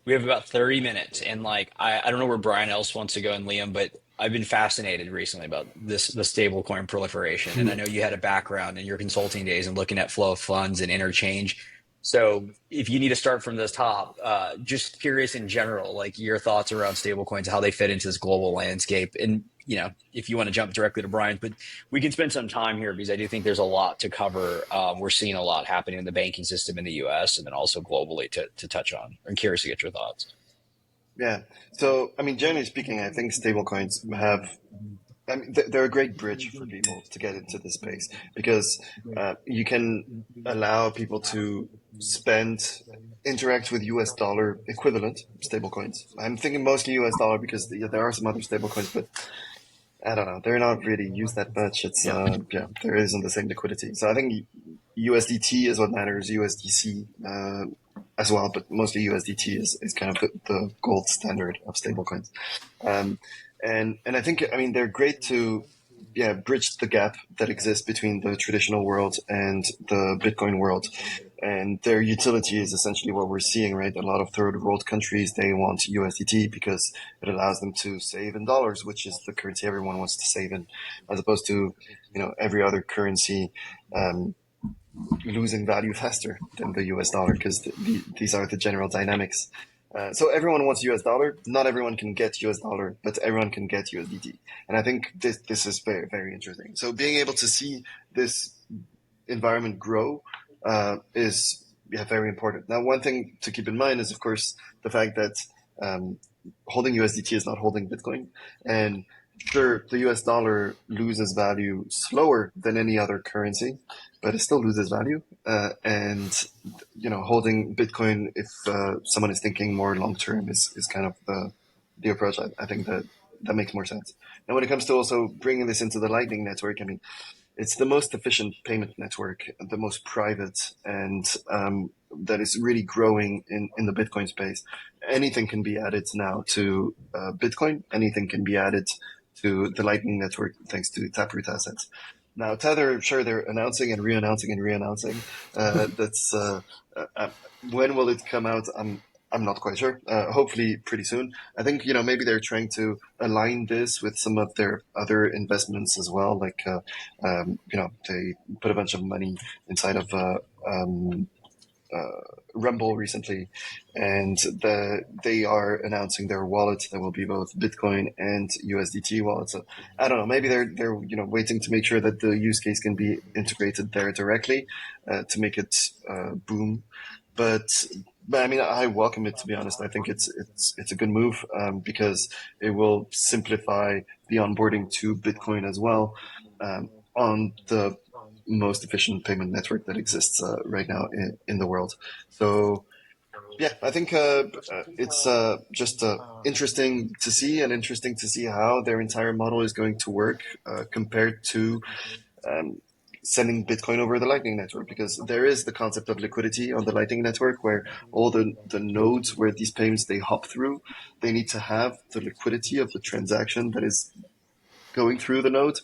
Speaker 10: we have about 30 minutes, and like I don't know where Brian else wants to go and Liam, but I've been fascinated recently about the stablecoin proliferation, and I know you had a background in your consulting days and looking at flow of funds and interchange. So if you need to start from the top, just curious in general, like your thoughts around stablecoins, how they fit into this global landscape, and if you want to jump directly to Brian, but we can spend some time here because I do think there's a lot to cover. We're seeing a lot happening in the banking system in the U.S. and then also globally to touch on. I'm curious to get your thoughts.
Speaker 9: Yeah. So, generally speaking, I think stablecoins they're a great bridge for people to get into this space because you can allow people to interact with US dollar equivalent stablecoins. I'm thinking mostly US dollar because there are some other stablecoins, but I don't know. They're not really used that much. It's there isn't the same liquidity. So I think USDT is what matters, USDC as well, but mostly USDT is kind of the gold standard of stablecoins. And I think, they're great to bridge the gap that exists between the traditional world and the Bitcoin world. And their utility is essentially what we're seeing, right? A lot of third world countries, they want USDT because it allows them to save in dollars, which is the currency everyone wants to save in, as opposed to, every other currency losing value faster than the US dollar because these are the general dynamics. So everyone wants US dollar. Not everyone can get US dollar, but everyone can get USDT. And I think this is very, very interesting. So being able to see this environment grow is very important. Now, one thing to keep in mind is, of course, the fact that holding USDT is not holding Bitcoin. And sure, the US dollar loses value slower than any other currency, but it still loses value. And holding Bitcoin, if someone is thinking more long term, is kind of the approach. I think that makes more sense. Now, when it comes to also bringing this into the Lightning Network, it's the most efficient payment network, the most private, and that is really growing in the Bitcoin space. Anything can be added now to Bitcoin. Anything can be added to the Lightning Network thanks to Taproot assets. Now, Tether, sure, they're announcing and re-announcing and re-announcing. When will it come out? I'm not quite sure. Hopefully pretty soon. I think, maybe they're trying to align this with some of their other investments as well. Like, they put a bunch of money inside of Rumble recently, and they are announcing their wallet that will be both Bitcoin and USDT wallets. So I don't know. Maybe they're waiting to make sure that the use case can be integrated there directly to make it boom. But I welcome it, to be honest. I think it's a good move because it will simplify the onboarding to Bitcoin as well on the most efficient payment network that exists right now in the world. So I think it's just interesting to see how their entire model is going to work compared to sending Bitcoin over the Lightning Network, because there is the concept of liquidity on the Lightning Network where all the nodes where these payments they hop through, they need to have the liquidity of the transaction that is going through the node.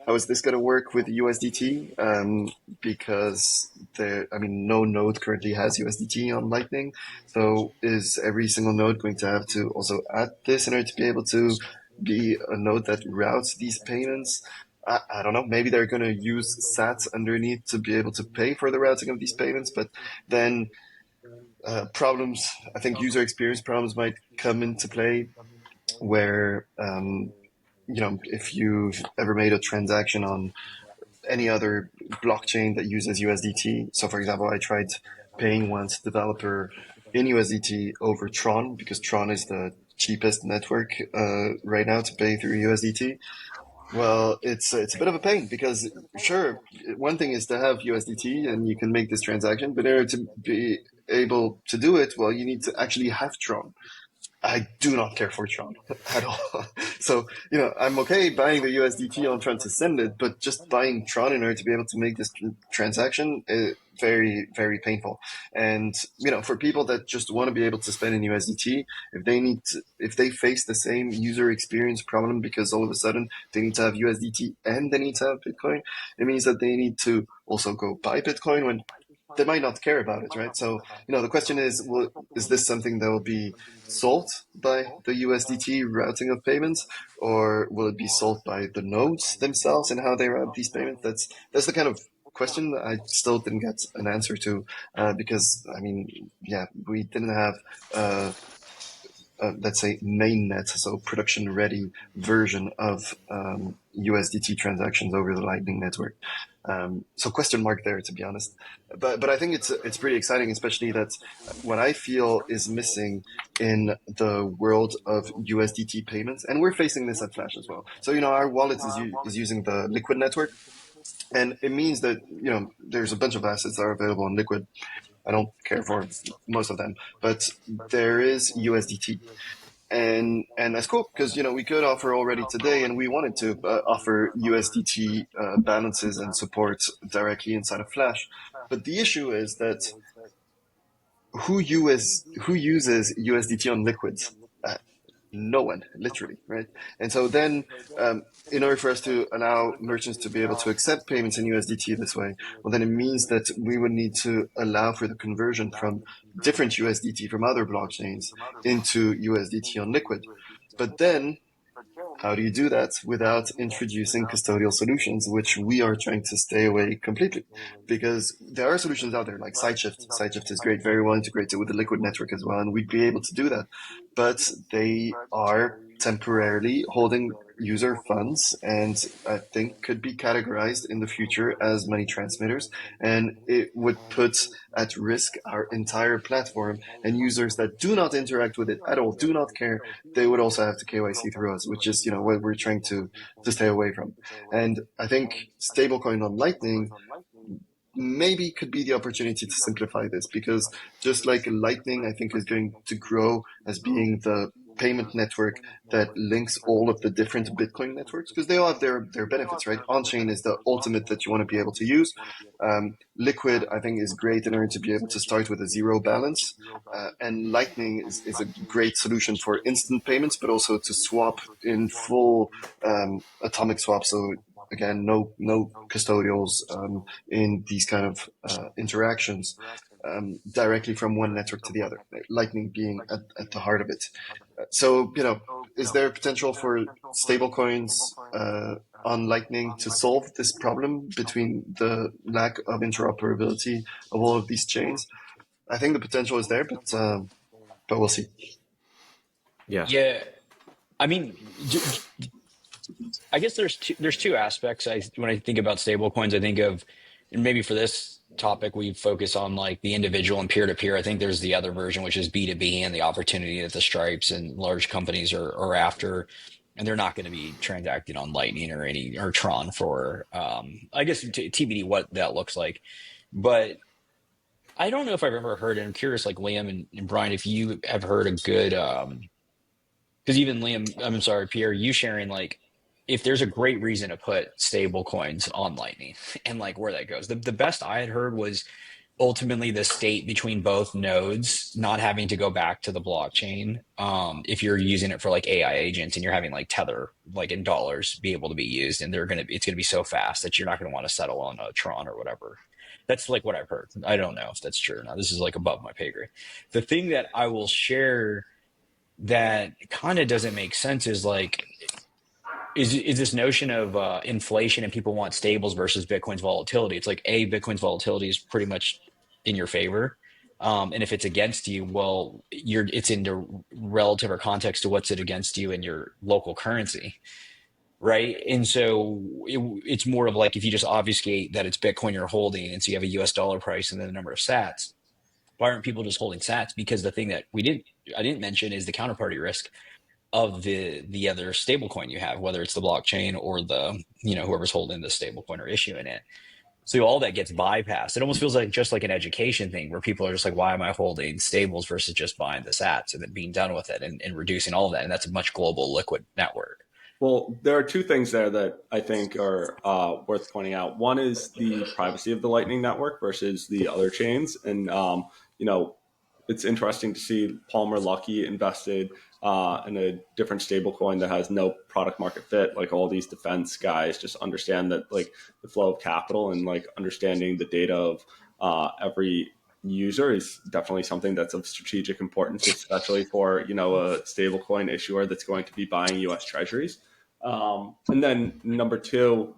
Speaker 9: How is this going to work with USDT? Because no node currently has USDT on Lightning. So is every single node going to have to also add this in order to be able to be a node that routes these payments? I don't know. Maybe they're going to use sats underneath to be able to pay for the routing of these payments. But then problems, I think user experience problems might come into play where if you've ever made a transaction on any other blockchain that uses USDT. So, for example, I tried paying once developer in USDT over Tron because Tron is the cheapest network right now to pay through USDT. Well, it's a bit of a pain because sure, one thing is to have USDT and you can make this transaction, but in order to be able to do it, well, you need to actually have Tron. I do not care for Tron at all. So, I'm okay buying the USDT on Tron to send it, but just buying Tron in order to be able to make this transaction is very, very painful. And, for people that just want to be able to spend in USDT, if they face the same user experience problem because all of a sudden they need to have USDT and they need to have Bitcoin, it means that they need to also go buy Bitcoin when they might not care about it, right? So, the question is, is this something that will be solved by the USDT routing of payments, or will it be solved by the nodes themselves and how they route these payments? That's the kind of question that I still didn't get an answer to, because we didn't have let's say mainnet, so production ready version of USDT transactions over the Lightning Network. So question mark there, to be honest. But I think it's pretty exciting, especially that what I feel is missing in the world of USDT payments, and we're facing this at Flash as well. So our wallet is using the Liquid network, and it means that there's a bunch of assets that are available on Liquid. I don't care for most of them, but there is USDT. And that's cool because we could offer already today, and we wanted to offer USDT balances and support directly inside of Flash. But the issue is that who uses USDT on Liquids? No one, literally, right? And so then, in order for us to allow merchants to be able to accept payments in USDT this way, well, then it means that we would need to allow for the conversion from different USDT from other blockchains into USDT on Liquid. But then, how do you do that without introducing custodial solutions, which we are trying to stay away completely? Because there are solutions out there like SideShift. SideShift is great, very well integrated with the Liquid network as well, and we'd be able to do that. But they are temporarily holding user funds, and I think could be categorized in the future as money transmitters, and it would put at risk our entire platform, and users that do not interact with it at all, do not care, they would also have to KYC through us, which is what we're trying to stay away from. And I think stablecoin on Lightning maybe could be the opportunity to simplify this, because just like Lightning, I think is going to grow as being the payment network that links all of the different Bitcoin networks, because they all have their benefits, right? On-chain is the ultimate that you want to be able to use. Liquid, I think, is great in order to be able to start with a zero balance. And Lightning is a great solution for instant payments, but also to swap in full atomic swap. So again, no custodials in these kind of interactions directly from one network to the other, Lightning being at the heart of it. So, is there potential for stablecoins on Lightning to solve this problem between the lack of interoperability of all of these chains? I think the potential is there, but we'll see.
Speaker 10: Yeah. I mean, I guess there's two aspects. When I think about stablecoins, I think of, and maybe for this topic, we focus on like the individual and peer-to-peer. I think there's the other version, which is B2B, and the opportunity that the Stripes and large companies are after, and they're not going to be transacting on Lightning or Tron for, I guess TBD what that looks like. But I don't know if I've ever heard, and I'm curious, like Liam and Brian, if you have heard a good, because even Liam, I'm sorry, Pierre, you sharing like, if there's a great reason to put stable coins on Lightning and like where that goes. The best I had heard was ultimately the state between both nodes not having to go back to the blockchain. If you're using it for like AI agents and you're having like Tether, like in dollars, be able to be used, and it's gonna be so fast that you're not gonna want to settle on a Tron or whatever. That's like what I've heard. I don't know if that's true or not. This is like above my pay grade. The thing that I will share that kind of doesn't make sense is like, is this notion of inflation and people want stables versus Bitcoin's volatility. It's like Bitcoin's volatility is pretty much in your favor, and if it's against you, well, it's into relative or context to what's it against you in your local currency, right? And so it's more of like, if you just obfuscate that it's Bitcoin you're holding, and so you have a US dollar price and then the number of sats, why aren't people just holding sats? Because the thing that I didn't mention is the counterparty risk. of the other stablecoin you have, whether it's the blockchain or the, whoever's holding the stablecoin or issuing it. So all that gets bypassed. It almost feels like just like an education thing where people are just like, why am I holding stables versus just buying the sats and then being done with it and reducing all of that. And that's a much global liquid network.
Speaker 11: Well, there are two things there that I think are worth pointing out. One is the privacy of the Lightning Network versus the other chains. And, it's interesting to see Palmer Luckey invested in a different stablecoin that has no product market fit. Like all these defense guys just understand that like the flow of capital and like understanding the data of every user is definitely something that's of strategic importance, especially for, a stablecoin issuer that's going to be buying US treasuries. And then number two,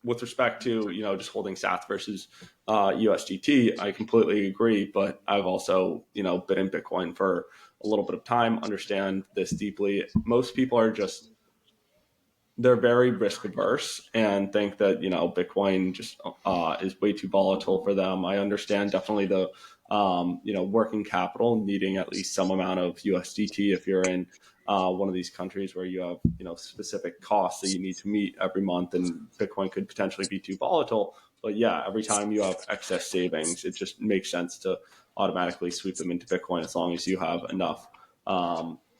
Speaker 11: with respect to, just holding sats versus USDT, I completely agree. But I've also, been in Bitcoin for a little bit of time, understand this deeply. Most people are they're very risk averse and think that, Bitcoin just is way too volatile for them. I understand definitely the, working capital needing at least some amount of USDT if you're in one of these countries where you have, specific costs that you need to meet every month, and Bitcoin could potentially be too volatile. But yeah, every time you have excess savings, it just makes sense to automatically sweep them into Bitcoin as long as you have enough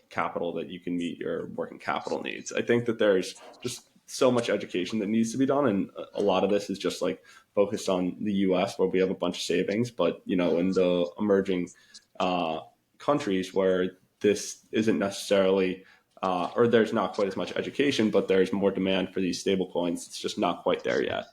Speaker 11: capital that you can meet your working capital needs. I think that there's just so much education that needs to be done, and a lot of this is just like focused on the US where we have a bunch of savings, but in the emerging countries where this isn't necessarily or there's not quite as much education, but there's more demand for these stable coins. It's just not quite there yet.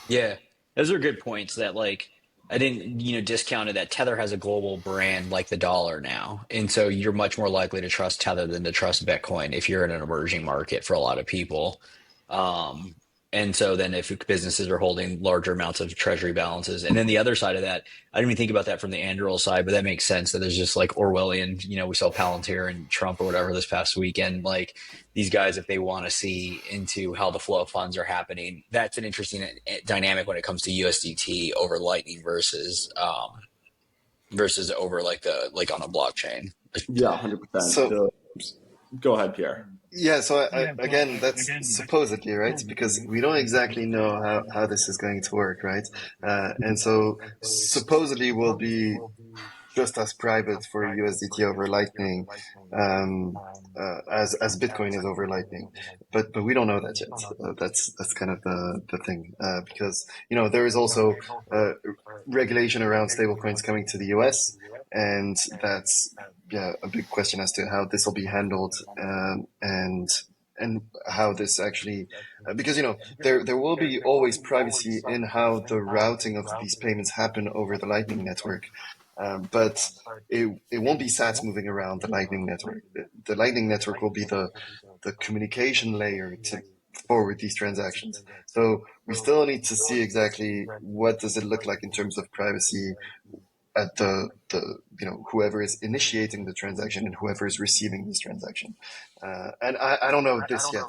Speaker 10: Yeah, those are good points that like I didn't, discounted that Tether has a global brand like the dollar now. And so you're much more likely to trust Tether than to trust Bitcoin if you're in an emerging market for a lot of people. Um, and so then if businesses are holding larger amounts of treasury balances, and then the other side of that, I didn't even think about that from the Anduril side, but that makes sense that there's just like Orwellian, we saw Palantir and Trump or whatever this past weekend, like these guys, if they want to see into how the flow of funds are happening, that's an interesting dynamic when it comes to USDT over Lightning versus over like on a blockchain.
Speaker 11: Yeah, 100%.
Speaker 9: So
Speaker 11: Go ahead, Pierre.
Speaker 9: Yeah, so again, that's supposedly, right? Because we don't exactly know how this is going to work, right? And so supposedly will be just as private for USDT over Lightning as Bitcoin is over Lightning, but we don't know that yet. That's kind of the thing because there is also regulation around stablecoins coming to the US, and that's a big question as to how this will be handled and how this actually because there will be always privacy in how the routing of these payments happen over the Lightning network. But it won't be sats moving around the Lightning network. The Lightning network will be the communication layer to forward these transactions. So we still need to see exactly what does it look like in terms of privacy at the whoever is initiating the transaction and whoever is receiving this transaction. And I don't know this yet,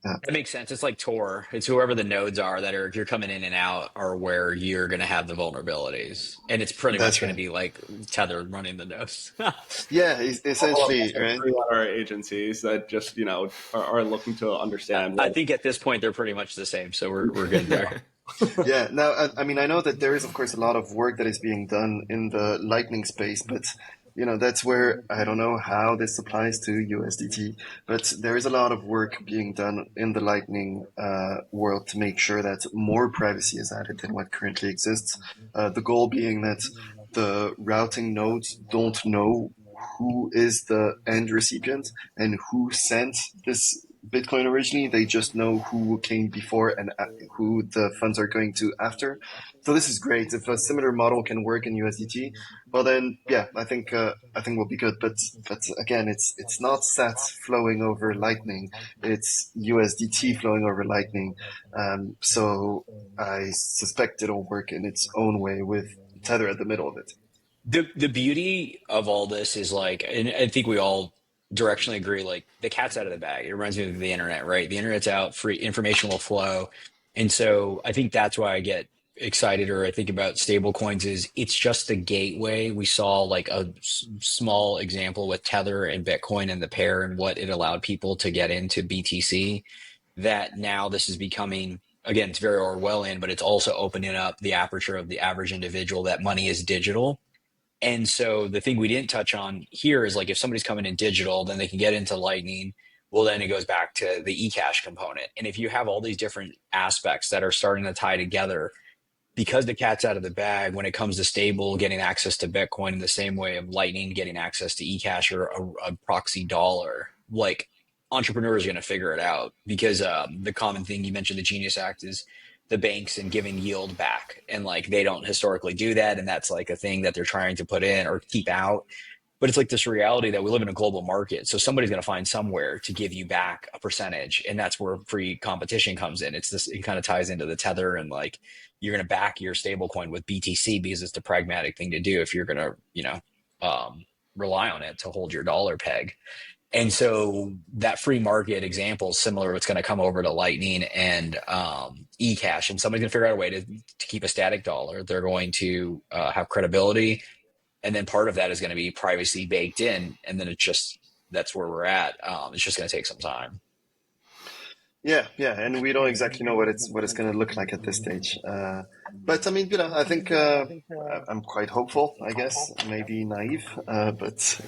Speaker 10: That makes sense. It's like Tor. It's whoever the nodes are that are, if you're coming in and out, are where you're going to have the vulnerabilities. And it's pretty much going to be like Tether running the nodes.
Speaker 9: Yeah, essentially, right?
Speaker 11: Our agencies that just, are looking to understand.
Speaker 10: I think at this point, they're pretty much the same. So we're good there.
Speaker 9: Yeah. Now, I mean, I know that there is, of course, a lot of work that is being done in the Lightning space, but that's where I don't know how this applies to USDT, but there is a lot of work being done in the Lightning world to make sure that more privacy is added than what currently exists. The goal being that the routing nodes don't know who is the end recipient and who sent this Bitcoin originally. They just know who came before and who the funds are going to after. So this is great. If a similar model can work in USDT, well then, yeah, I think we'll be good. But again, it's not sats flowing over Lightning. It's USDT flowing over Lightning. So I suspect it'll work in its own way with Tether at the middle of it.
Speaker 10: The beauty of all this is like, and I think we all directionally agree, like the cat's out of the bag. It reminds me of the internet, right? The internet's out, free information will flow. And so I think that's why I get excited or I think about stablecoins is it's just the gateway. We saw like a small example with Tether and Bitcoin and the pair and what it allowed people to get into BTC. That now this is becoming, again, it's very Orwellian, but it's also opening up the aperture of the average individual that money is digital. And so the thing we didn't touch on here is like if somebody's coming in digital, then they can get into Lightning. Well, then it goes back to the eCash component. And if you have all these different aspects that are starting to tie together, because the cat's out of the bag when it comes to stable getting access to Bitcoin in the same way of Lightning getting access to eCash or a proxy dollar, like entrepreneurs are going to figure it out because the common thing you mentioned, the Genius Act, is the banks and giving yield back. And like they don't historically do that. And that's like a thing that they're trying to put in or keep out. But it's like this reality that we live in a global market. So somebody's going to find somewhere to give you back a percentage. And that's where free competition comes in. It's this, it kind of ties into the Tether and like you're going to back your stablecoin with BTC because it's the pragmatic thing to do if you're going to, rely on it to hold your dollar peg. And so that free market example is similar. It's going to come over to Lightning and eCash, and somebody's going to figure out a way to keep a static dollar. They're going to have credibility. And then part of that is going to be privacy baked in. And then that's where we're at. It's just going to take some time.
Speaker 9: Yeah, and we don't exactly know what it's going to look like at this stage. But I mean, I think I'm quite hopeful. I guess maybe naive, but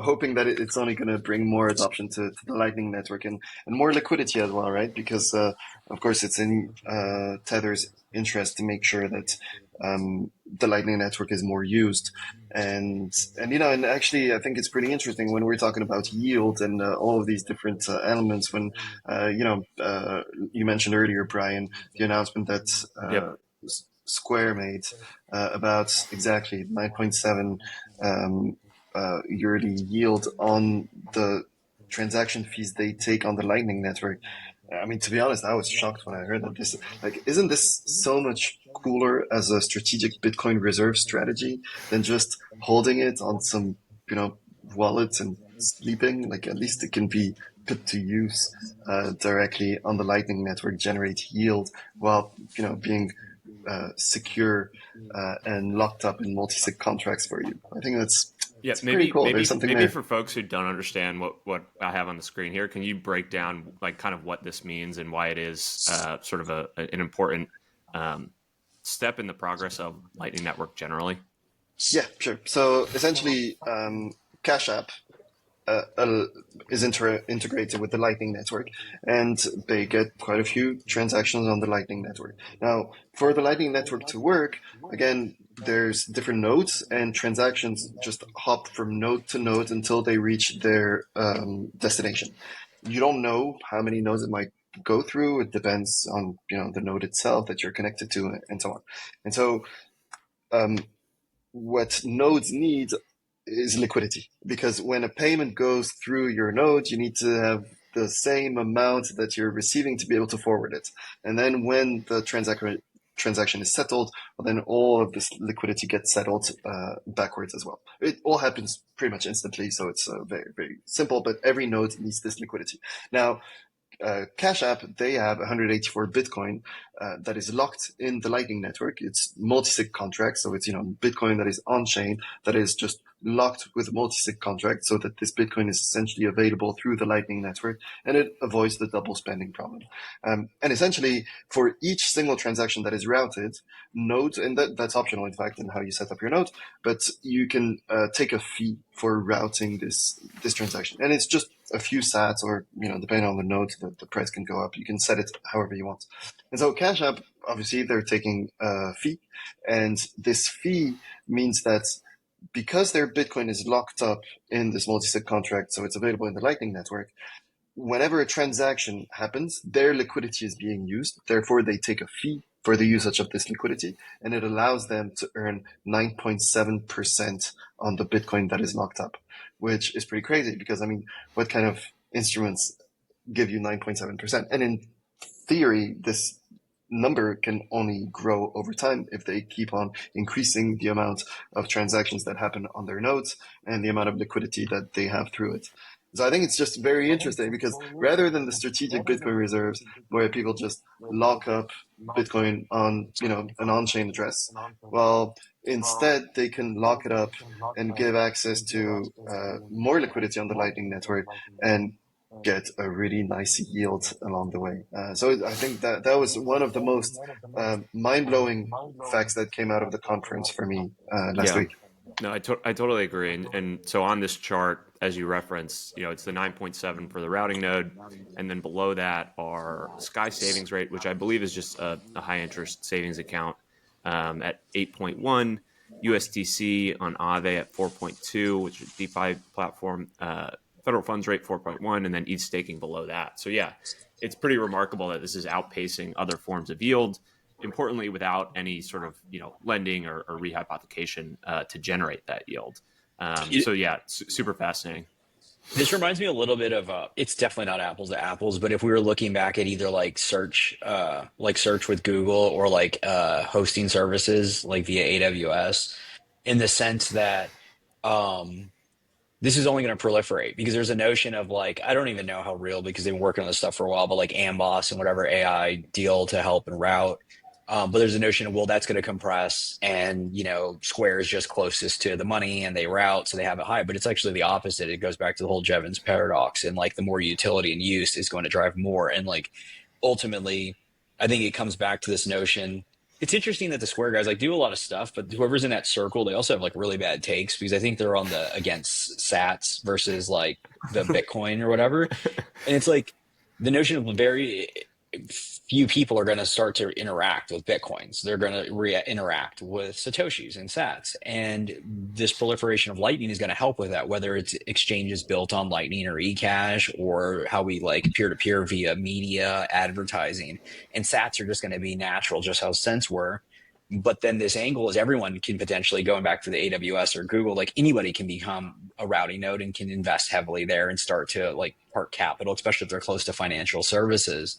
Speaker 9: hoping that it's only going to bring more adoption to the Lightning Network and more liquidity as well, right? Because of course it's in Tether's interest to make sure that the Lightning Network is more used. And actually I think it's pretty interesting when we're talking about yield and all of these different elements when you mentioned earlier, Brian, the announcement that Square made about exactly 9.7 yearly yield on the transaction fees they take on the Lightning Network. I mean, to be honest, I was shocked when I heard that. Isn't this so much cooler as a strategic Bitcoin reserve strategy than just holding it on some, wallet and sleeping? Like, at least it can be put to use directly on the Lightning Network, generate yield while, being secure and locked up in multi-sig contracts for you. I think that's
Speaker 6: maybe
Speaker 9: cool.
Speaker 6: Maybe for folks who don't understand what I have on the screen here, can you break down like kind of what this means and why it is sort of an important step in the progress of Lightning Network generally?
Speaker 9: Yeah, sure. So essentially, Cash App is integrated with the Lightning Network, and they get quite a few transactions on the Lightning Network. Now, for the Lightning Network to work, again, there's different nodes, and transactions just hop from node to node until they reach their destination. You don't know how many nodes it might go through. It depends on the node itself that you're connected to, and so on. And so, what nodes need is liquidity, because when a payment goes through your node, you need to have the same amount that you're receiving to be able to forward it. And then when the transaction is settled, well, then all of this liquidity gets settled backwards as well. It all happens pretty much instantly, so it's very, very simple, but every node needs this liquidity. Now, Cash App, they have 184 Bitcoin that is locked in the Lightning Network. It's multi-sig contracts, so it's Bitcoin that is on-chain, that is just locked with multi-sig contracts, so that this Bitcoin is essentially available through the Lightning Network, and it avoids the double spending problem. And essentially, for each single transaction that is routed, nodes, and that's optional, in fact, in how you set up your node, but you can take a fee for routing this transaction, and it's just a few sats, or depending on the node, the price can go up. You can set it however you want. And so Cash App, obviously, they're taking a fee, and this fee means that because their Bitcoin is locked up in this multi-sig contract, so it's available in the Lightning Network, whenever a transaction happens, their liquidity is being used. Therefore, they take a fee for the usage of this liquidity, and it allows them to earn 9.7% on the Bitcoin that is locked up, which is pretty crazy because, I mean, what kind of instruments give you 9.7%? And in theory, this number can only grow over time if they keep on increasing the amount of transactions that happen on their nodes and the amount of liquidity that they have through it. So I think it's just very interesting because rather than the strategic Bitcoin reserves where people just lock up Bitcoin on, an on-chain address, well, instead they can lock it up and give access to more liquidity on the Lightning Network and get a really nice yield along the way. So I think that was one of the most mind-blowing facts that came out of the conference for me last week.
Speaker 6: No, I totally agree. And so on this chart, as you referenced, it's the 9.7 for the routing node. And then below that are Sky savings rate, which I believe is just a high interest savings account at 8.1, USDC on Aave at 4.2, which is DeFi platform, federal funds rate 4.1, and then ETH staking below that. So yeah, it's pretty remarkable that this is outpacing other forms of yield. Importantly, without any sort of lending or rehypothecation to generate that yield. So yeah, super fascinating.
Speaker 10: This reminds me a little bit of it's definitely not apples to apples, but if we were looking back at either like search with Google or like hosting services like via AWS, in the sense that this is only going to proliferate because there's a notion of like, I don't even know how real because they've been working on this stuff for a while, but like Amboss and whatever AI deal to help and route. But there's a notion of, well, that's going to compress and, Square is just closest to the money and they route, so they have it high. But it's actually the opposite. It goes back to the whole Jevons paradox. And like the more utility and use is going to drive more. And like ultimately, I think it comes back to this notion. It's interesting that the Square guys like do a lot of stuff, but whoever's in that circle, they also have like really bad takes because I think they're on the against Sats versus like the Bitcoin or whatever. And it's like the notion of very few people are going to start to interact with Bitcoins. They're going to interact with Satoshis and Sats. And this proliferation of Lightning is going to help with that, whether it's exchanges built on Lightning or eCash or how we like peer-to-peer via media, advertising. And Sats are just going to be natural, just how cents were. But then this angle is everyone can potentially, going back to the AWS or Google, like anybody can become a routing node and can invest heavily there and start to like park capital, especially if they're close to financial services.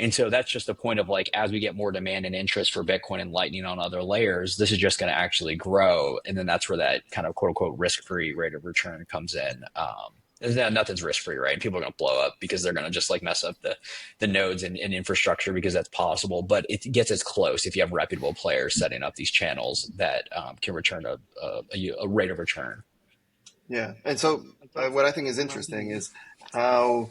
Speaker 10: And so that's just the point of like, as we get more demand and interest for Bitcoin and Lightning on other layers, this is just going to actually grow. And then that's where that kind of quote unquote risk-free rate of return comes in. Nothing's risk-free, right? People are going to blow up because they're going to just like mess up the nodes and infrastructure because that's possible. But it gets as close if you have reputable players setting up these channels that can return a rate of return.
Speaker 9: Yeah. And so what I think is interesting is how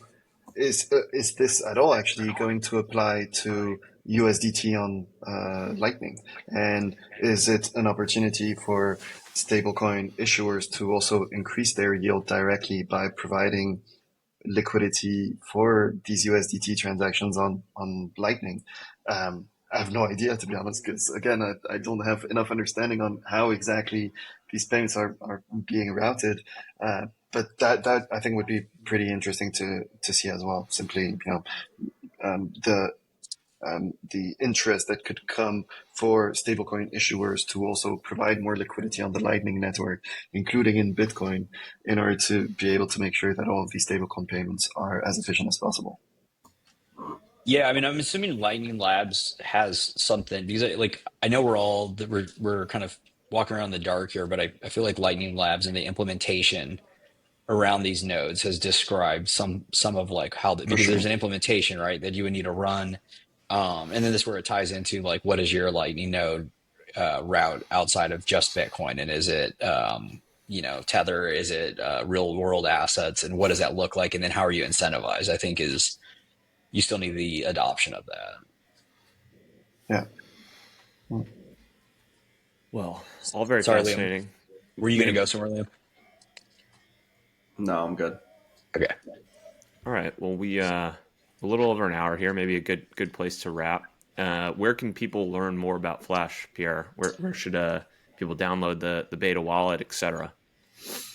Speaker 9: is this at all actually going to apply to USDT on Lightning? And is it an opportunity for stablecoin issuers to also increase their yield directly by providing liquidity for these USDT transactions on Lightning? I have no idea, to be honest, because again, I don't have enough understanding on how exactly these payments are being routed. But that I think would be pretty interesting to see as well. Simply, the interest that could come for stablecoin issuers to also provide more liquidity on the Lightning Network, including in Bitcoin, in order to be able to make sure that all of these stablecoin payments are as efficient as possible.
Speaker 10: Yeah, I mean, I'm assuming Lightning Labs has something because I know we're kind of walking around in the dark here, but I feel like Lightning Labs and the implementation around these nodes has described some of like how because there's an implementation, right, that you would need to run. And then this is where it ties into like, what is your Lightning node route outside of just Bitcoin? And is it, Tether? Is it real world assets? And what does that look like? And then how are you incentivized? I think you still need the adoption of that.
Speaker 9: Yeah.
Speaker 6: Well, all very fascinating.
Speaker 10: Liam. Were you going to go somewhere, Liam?
Speaker 11: No, I'm good.
Speaker 10: Okay.
Speaker 6: All right. Well, we a little over an hour here, maybe a good place to wrap. Where can people learn more about Flash, Pierre? Where should people download the beta wallet, etc.?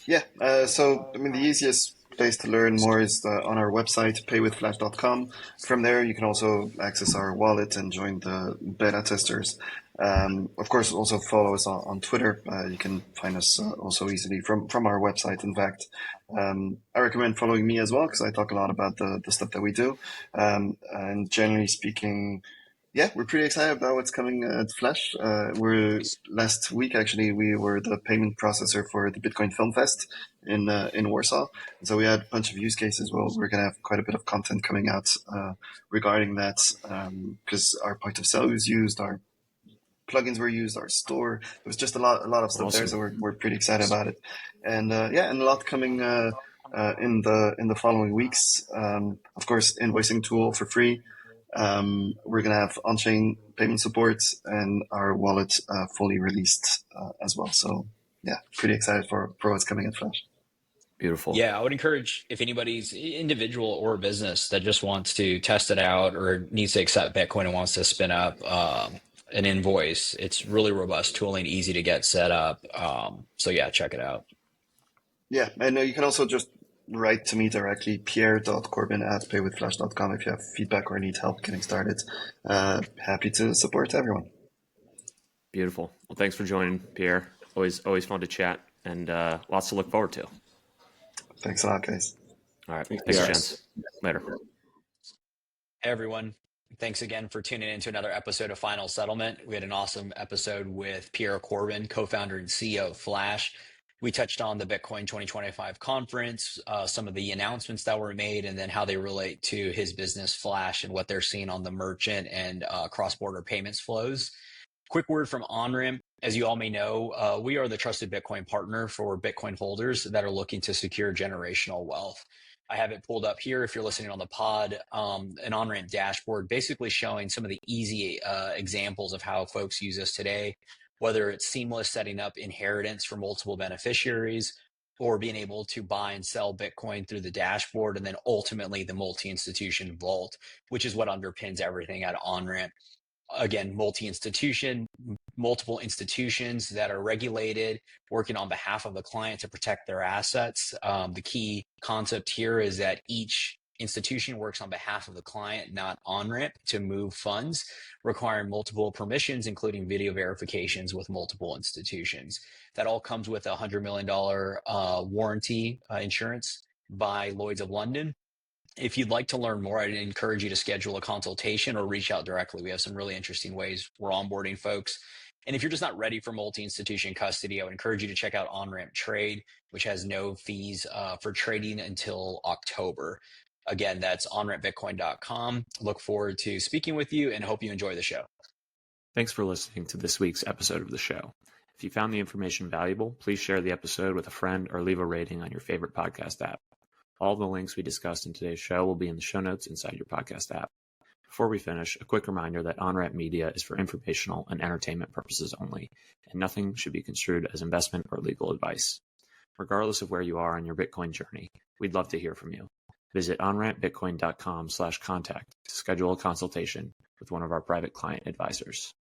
Speaker 9: Yeah. So, I mean, the easiest place to learn more is on our website, paywithflash.com. From there, you can also access our wallet and join the beta testers. Of course, also follow us on Twitter. You can find us also easily from our website. In fact, I recommend following me as well because I talk a lot about the stuff that we do. And generally speaking, Yeah, we're pretty excited about what's coming at Flash. Last week actually we were the payment processor for the Bitcoin Film Fest in Warsaw, and so we had a bunch of use cases. Well, we're gonna have quite a bit of content coming out regarding that because our point of sale was used, our plugins were used, our store. There was just a lot of stuff there, so we're pretty excited about it. And and a lot coming in the following weeks. Of course, invoicing tool for free. We're gonna have on-chain payment support and our wallet fully released as well. So yeah, pretty excited for what's coming at Flash.
Speaker 6: Beautiful.
Speaker 10: Yeah, I would encourage if anybody's individual or business that just wants to test it out or needs to accept Bitcoin and wants to spin up an invoice, it's really robust tooling, easy to get set up. So yeah, check it out.
Speaker 9: Yeah, and you can also just write to me directly, pierre.corbin@paywithflash.com if you have feedback or need help getting started. Happy to support everyone.
Speaker 6: Beautiful. Well, thanks for joining, Pierre. Always fun to chat, and lots to look forward to.
Speaker 9: Thanks a lot, guys.
Speaker 6: All right. Thanks, gents. Later.
Speaker 10: Hey, everyone. Thanks again for tuning in to another episode of Final Settlement. We had an awesome episode with Pierre Corbin, co-founder and CEO of Flash. We touched on the Bitcoin 2025 conference, some of the announcements that were made, and then how they relate to his business Flash and what they're seeing on the merchant and cross-border payments flows. Quick word from Onramp. As you all may know, we are the trusted Bitcoin partner for Bitcoin holders that are looking to secure generational wealth. I have it pulled up here if you're listening on the pod, an Onramp dashboard basically showing some of the easy examples of how folks use this today, whether it's seamless setting up inheritance for multiple beneficiaries or being able to buy and sell Bitcoin through the dashboard, and then ultimately the multi-institution vault, which is what underpins everything at Onramp. Again, multi-institution, multiple institutions that are regulated, working on behalf of the client to protect their assets. The key concept here is that each institution works on behalf of the client, not Onramp, to move funds, requiring multiple permissions, including video verifications with multiple institutions. That all comes with a $100 million warranty insurance by Lloyd's of London. If you'd like to learn more, I'd encourage you to schedule a consultation or reach out directly. We have some really interesting ways we're onboarding folks. And if you're just not ready for multi-institution custody, I would encourage you to check out Onramp Trade, which has no fees for trading until October. Again, that's onrampbitcoin.com. Look forward to speaking with you and hope you enjoy the show.
Speaker 6: Thanks for listening to this week's episode of the show. If you found the information valuable, please share the episode with a friend or leave a rating on your favorite podcast app. All the links we discussed in today's show will be in the show notes inside your podcast app. Before we finish, a quick reminder that Onramp Media is for informational and entertainment purposes only, and nothing should be construed as investment or legal advice. Regardless of where you are on your Bitcoin journey, we'd love to hear from you. Visit onrampbitcoin.com/contact to schedule a consultation with one of our private client advisors.